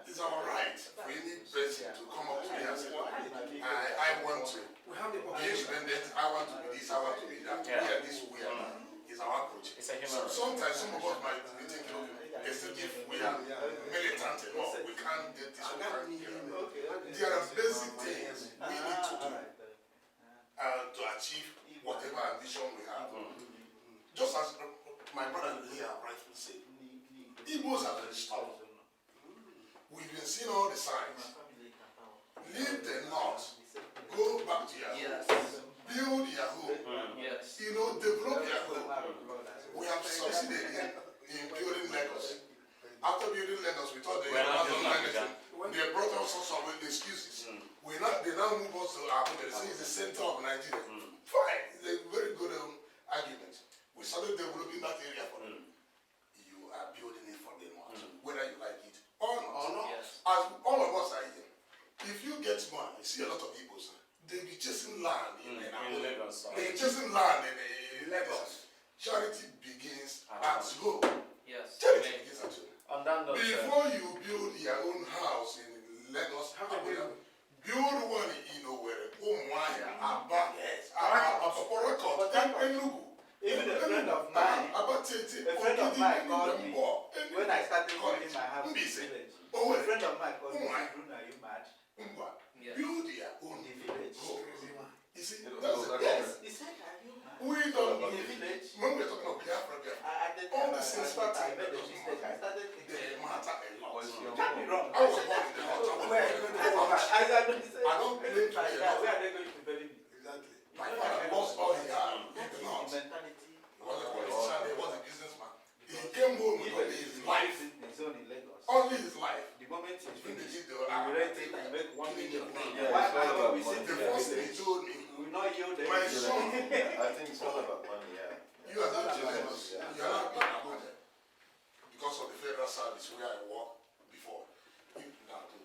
It's our right for any person to come up to me and say, I want to We have the be population. independent, I want to be this, I want to be that. Yeah. We are this, we are that. It's our approach. It's a human So right. sometimes some of us might be thinking, okay, if we are militant enough, we can't get this, we can't get that. There are basic things we need to do to achieve whatever ambition we have. Just as my brother here rightfully said, Igbos are very stubborn. We've been seeing all the signs. Leave the north, go back to your home, Yes. build your home, Yes. develop your home. We have succeeded in building Lagos. After building Lagos, we thought they We're not were doing not Abuja. They brought us some excuses. They now move us to Abuja. They say it's the center of Nigeria. Fine, it's a very good argument. We started developing that area for them. You are building it for them, whether you like it or not. Yes. As all of us are here, if you get money, you see a lot of people, they be chasing land in In Lagos. They're chasing land in Lagos. Charity begins at home. Yes. Charity begins at home. On that note, Before you build your own house in Lagos, build one in Owerri, Umuahia, Aba, Port Harcourt, Enugu. Even a friend of mine, Aba Tete, a friend of mine called me Mbo, when I started building my house in the Mbise, village. A Owerri, friend of mine called me, Umuahia, Bruno, are you mad? Ngwa. Yes. Build your own In the village. home. You see, It that's was it. Yes, he said, are you mad? We don't In the village. when we're talking of Biafra, At the All time, the I things thought we I take made a those mistake. I started they matter a lot. Can't be wrong. I was born in the north. I was Where born in the are you going to north. I said, I don't claim to be a where north. are they going to bury me? Exactly. My father lost all he had in That the is north. the mentality. He was a politician, he was a businessman. He came home with only his life. His own in Lagos. Only his life. The moment he's When they finished, did you the rent it and make 1 million. Yeah, Why it's all can't about we sit money. The in the first thing he village? told me, We will not yield my them. son, I think it's all about money, yeah. you are going to Lagos. You are not going to Abuja. Because of the federal service where I worked before. You now do.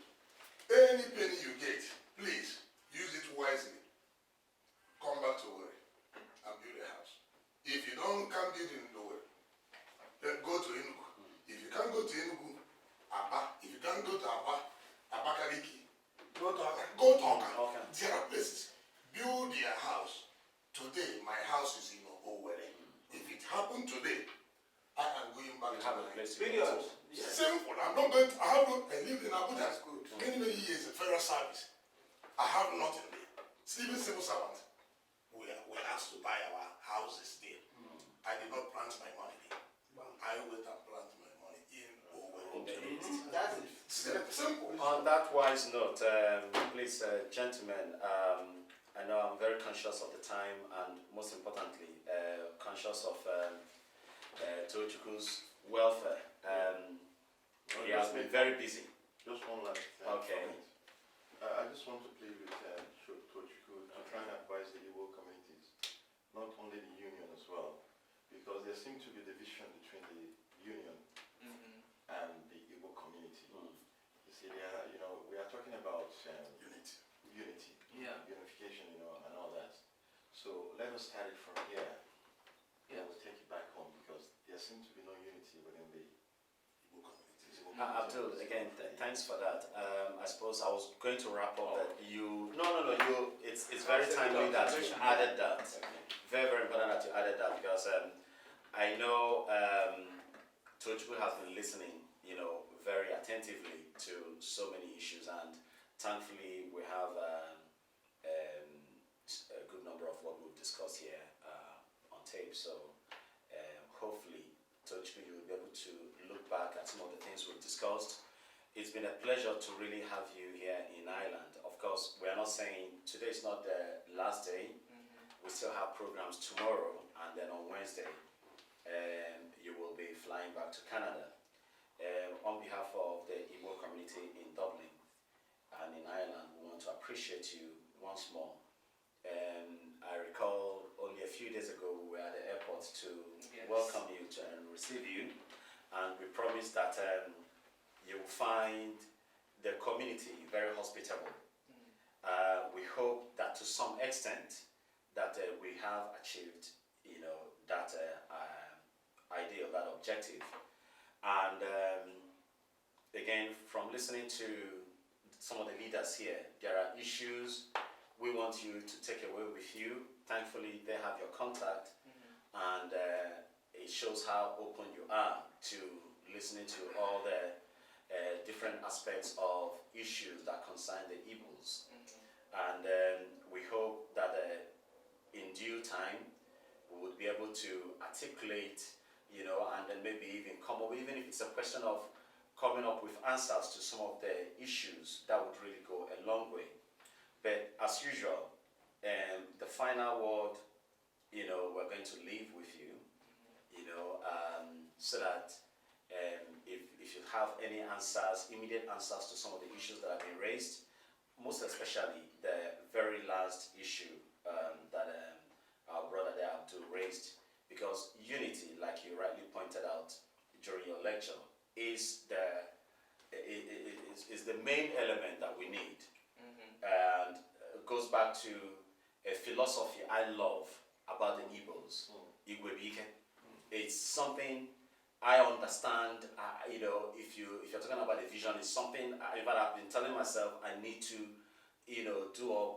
Any penny you get, please use it wisely. Come back to Owerri and build a house. If you don't come build in Owerri, then go to Enugu. If you can't go to Enugu, Aba. If you can't go to Aba, Abakaliki. Go to Oka. Go to Oka. Okay. There are places. Build your house. Today, my house is in Owerri. If it happened today, I am going back you to have a my place. Period. Simple. I'm not going to, I lived in Abuja many years in federal service. I have nothing there. Even civil servants, we're asked to buy our houses there. I did not plant my money there. Wow. I went and planted my money in Owerri. That's it. Simple. On that wise note, please, gentlemen, I know I'm very conscious of the time and most importantly, conscious of Tochukwu's welfare. He has been very busy. Just one last Okay. comment. I just want to plead with Tochukwu to try and advise the Igbo communities, not only the union as well, because there seems to be a division between the union and the Igbo community. You see, we are talking about unity, Yeah. unification, and all that. So let us start it from here. Yeah. And we'll take it back home because there seems to be no unity within the Igbo communities. Abdul, again, thanks for that. I suppose I was going to wrap up that it's very timely that you added that. Very, very important that you added that because I know Tochukwu has been listening, very attentively to so many issues, and thankfully we have a good number of what we've discussed here on tape. So hopefully, Tochukwu, you will be able to look back at some of the things we've discussed. It's been a pleasure to really have you here in Ireland. Of course, we are not saying today is not the last day. We still have programs tomorrow, and then on Wednesday, you will be flying back to Canada. On behalf of the Igbo community in Dublin and in Ireland, we want to appreciate you once more. I recall only a few days ago we were at the airport to welcome you and receive you, and we promised that you will find the community very hospitable. We hope that to some extent that we have achieved, that ideal, that objective. And again, from listening to some of the leaders here, there are issues we want you to take away with you. Thankfully, they have your contact, and it shows how open you are to listening to all the different aspects of issues that concern the Igbos. And we hope that in due time, we would be able to articulate, and then maybe even come up, even if it's a question of coming up with answers to some of the issues, that would really go a long way. But as usual, the final word, we're going to leave with you, so that if you have any answers, immediate answers to some of the issues that have been raised, most especially the very last issue that our brother there Abdul raised, because unity, like you rightly pointed out during your lecture, is the main element that we need. And goes back to a philosophy I love about the Igbos, Igwebike. It's something I understand. If you're talking about a vision, it's something I've been telling myself I need to, do a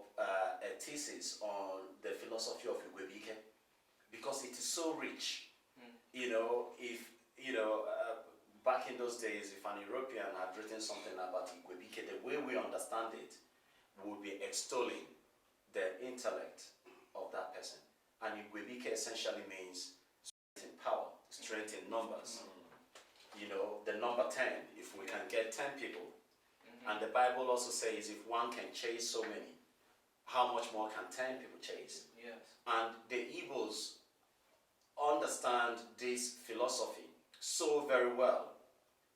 thesis on the philosophy of Igwebike, because it is so rich. Back in those days, if an European had written something about Igwebike, the way we understand it would be extolling the intellect of that person. And Igwebike essentially means strength in power, strength in numbers. The number 10, if we can get 10 people. And the Bible also says if one can chase so many, how much more can 10 people chase? Yes. And the Igbos understand this philosophy so very well.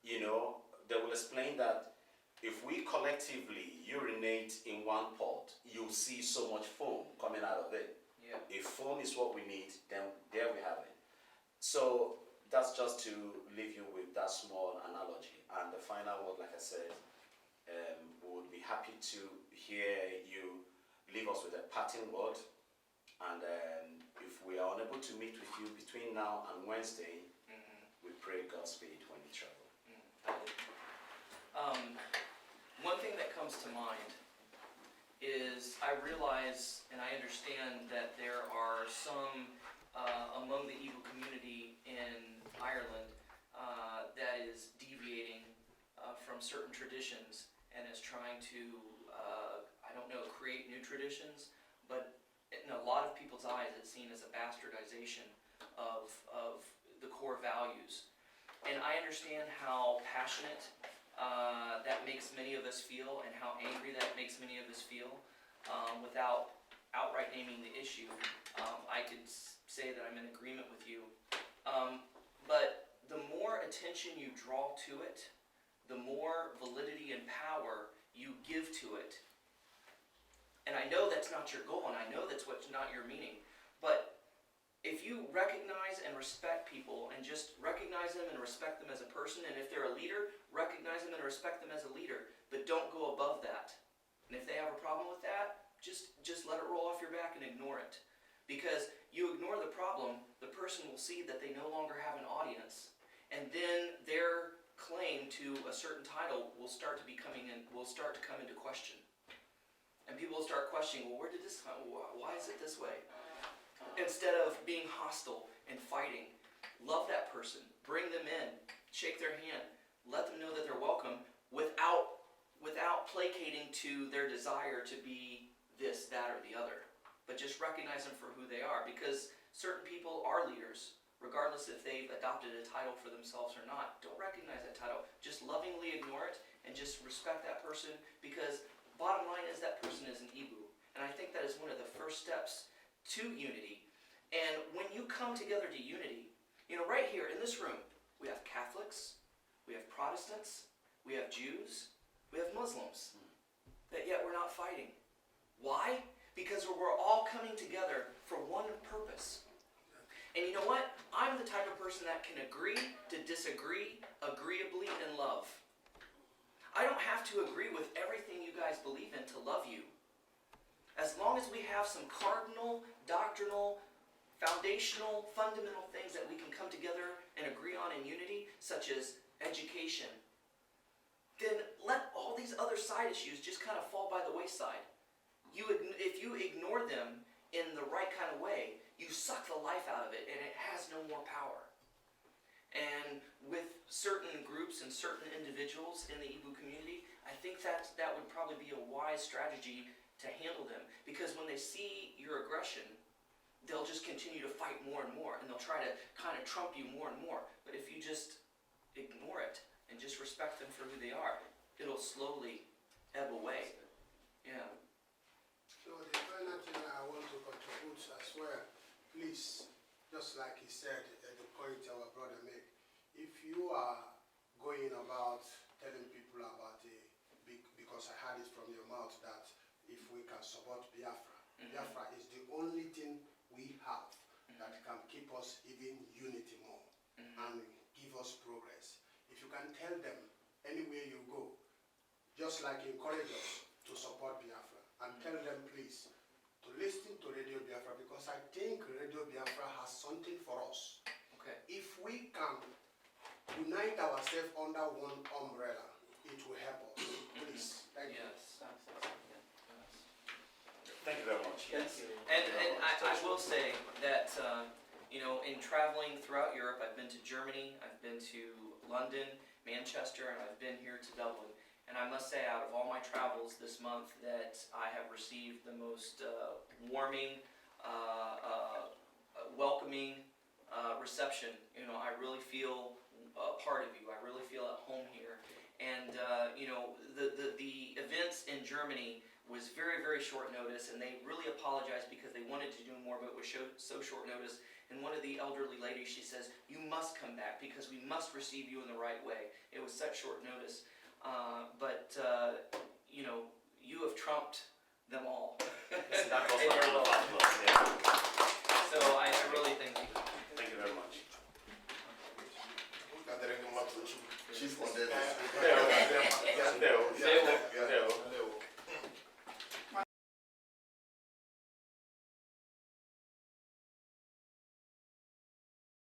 They will explain that if we collectively urinate in one pot, you'll see so much foam coming out of it. Yeah. If foam is what we need, then there we have it. So that's just to leave you with that small analogy. And the final word, like I said, we would be happy to hear you leave us with a parting word. And if we are unable to meet with you between now and Wednesday, we pray Godspeed when you travel. One thing that comes to mind is I realize and I understand that there are some among the Igbo community in Ireland that is deviating from certain traditions and is trying to, create new traditions, but in a lot of people's eyes it's seen as a bastardization of the core values. And I understand how passionate that makes many of us feel, and how angry that makes many of us feel. Without outright naming the issue, I could say that I'm in agreement with you. But the more attention you draw to it, the more validity and power you give to it. And I know that's not your goal, and I know that's what's not your meaning. But if you recognize and respect people, and just recognize them and respect them as a person, and if they're a leader, recognize them and respect them as a leader, but don't go above that. And if they have a problem with that, just let it roll off your back and ignore it. Because you ignore the problem, the person will see that they no longer have an audience, and then their claim to a certain title will start to come into question. And people will start questioning, well, where did this come? Why is it this way? Instead of being hostile and fighting, love that person, bring them in, shake their hand, let them know that they're welcome, without placating to their desire to be this, that, or the other. But just recognize them for who they are, because certain people are leaders, regardless if they've adopted a title for themselves or not. Don't recognize that title. Just lovingly ignore it and just respect that person, because bottom line is that person is an Igbo. And I think that is one of the first steps to unity. And when you come together to unity, right here in this room, we have Catholics, we have Protestants, we have Jews, we have Muslims, that yet we're not fighting. Why? Because we're all coming together for one purpose. And you know what? I'm the type of person that can agree to disagree agreeably in love. I don't have to agree with everything you guys believe in to love you. As long as we have some cardinal, doctrinal, foundational, fundamental things that we can come together and agree on in unity, such as education, then let all these other side issues just kind of fall by the wayside. If you ignore them in the right kind of way, you suck the life out of it, and it has no more power. And with certain groups and certain individuals in the Igbo community, I think that would probably be a wise strategy to handle them. Because when they see your aggression, they'll just continue to fight more and more, and they'll try to kind of trump you more and more. But if you just ignore it and just respect them for who they are, it'll slowly ebb away. Yeah. So the final thing I want to contribute as well, please, just like he said at the point our brother made, if you are going about telling people about because I heard it from your mouth that if we can support Biafra, Biafra is the only thing we have that can keep us even unity more and give us progress. If you can tell them anywhere you go, just like encourage us to support Biafra, and tell them please to listen to Radio Biafra, because I think Radio Biafra has something for us. Okay. If we can unite ourselves under one umbrella, it will help us. Please, thank you. Yes. Thank you very much. Yes. And I will say that, in traveling throughout Europe, I've been to Germany, I've been to London, Manchester, and I've been here to Dublin. And I must say, out of all my travels this month, that I have received the most warming, welcoming reception. I really feel a part of you. I really feel at home here. And the events in Germany was very, very short notice, and they really apologized because they wanted to do more, but it was so short notice. And one of the elderly ladies, she says, "You must come back because we must receive you in the right way." It was such short notice. But you have trumped them all. Listen, that goes In for your all of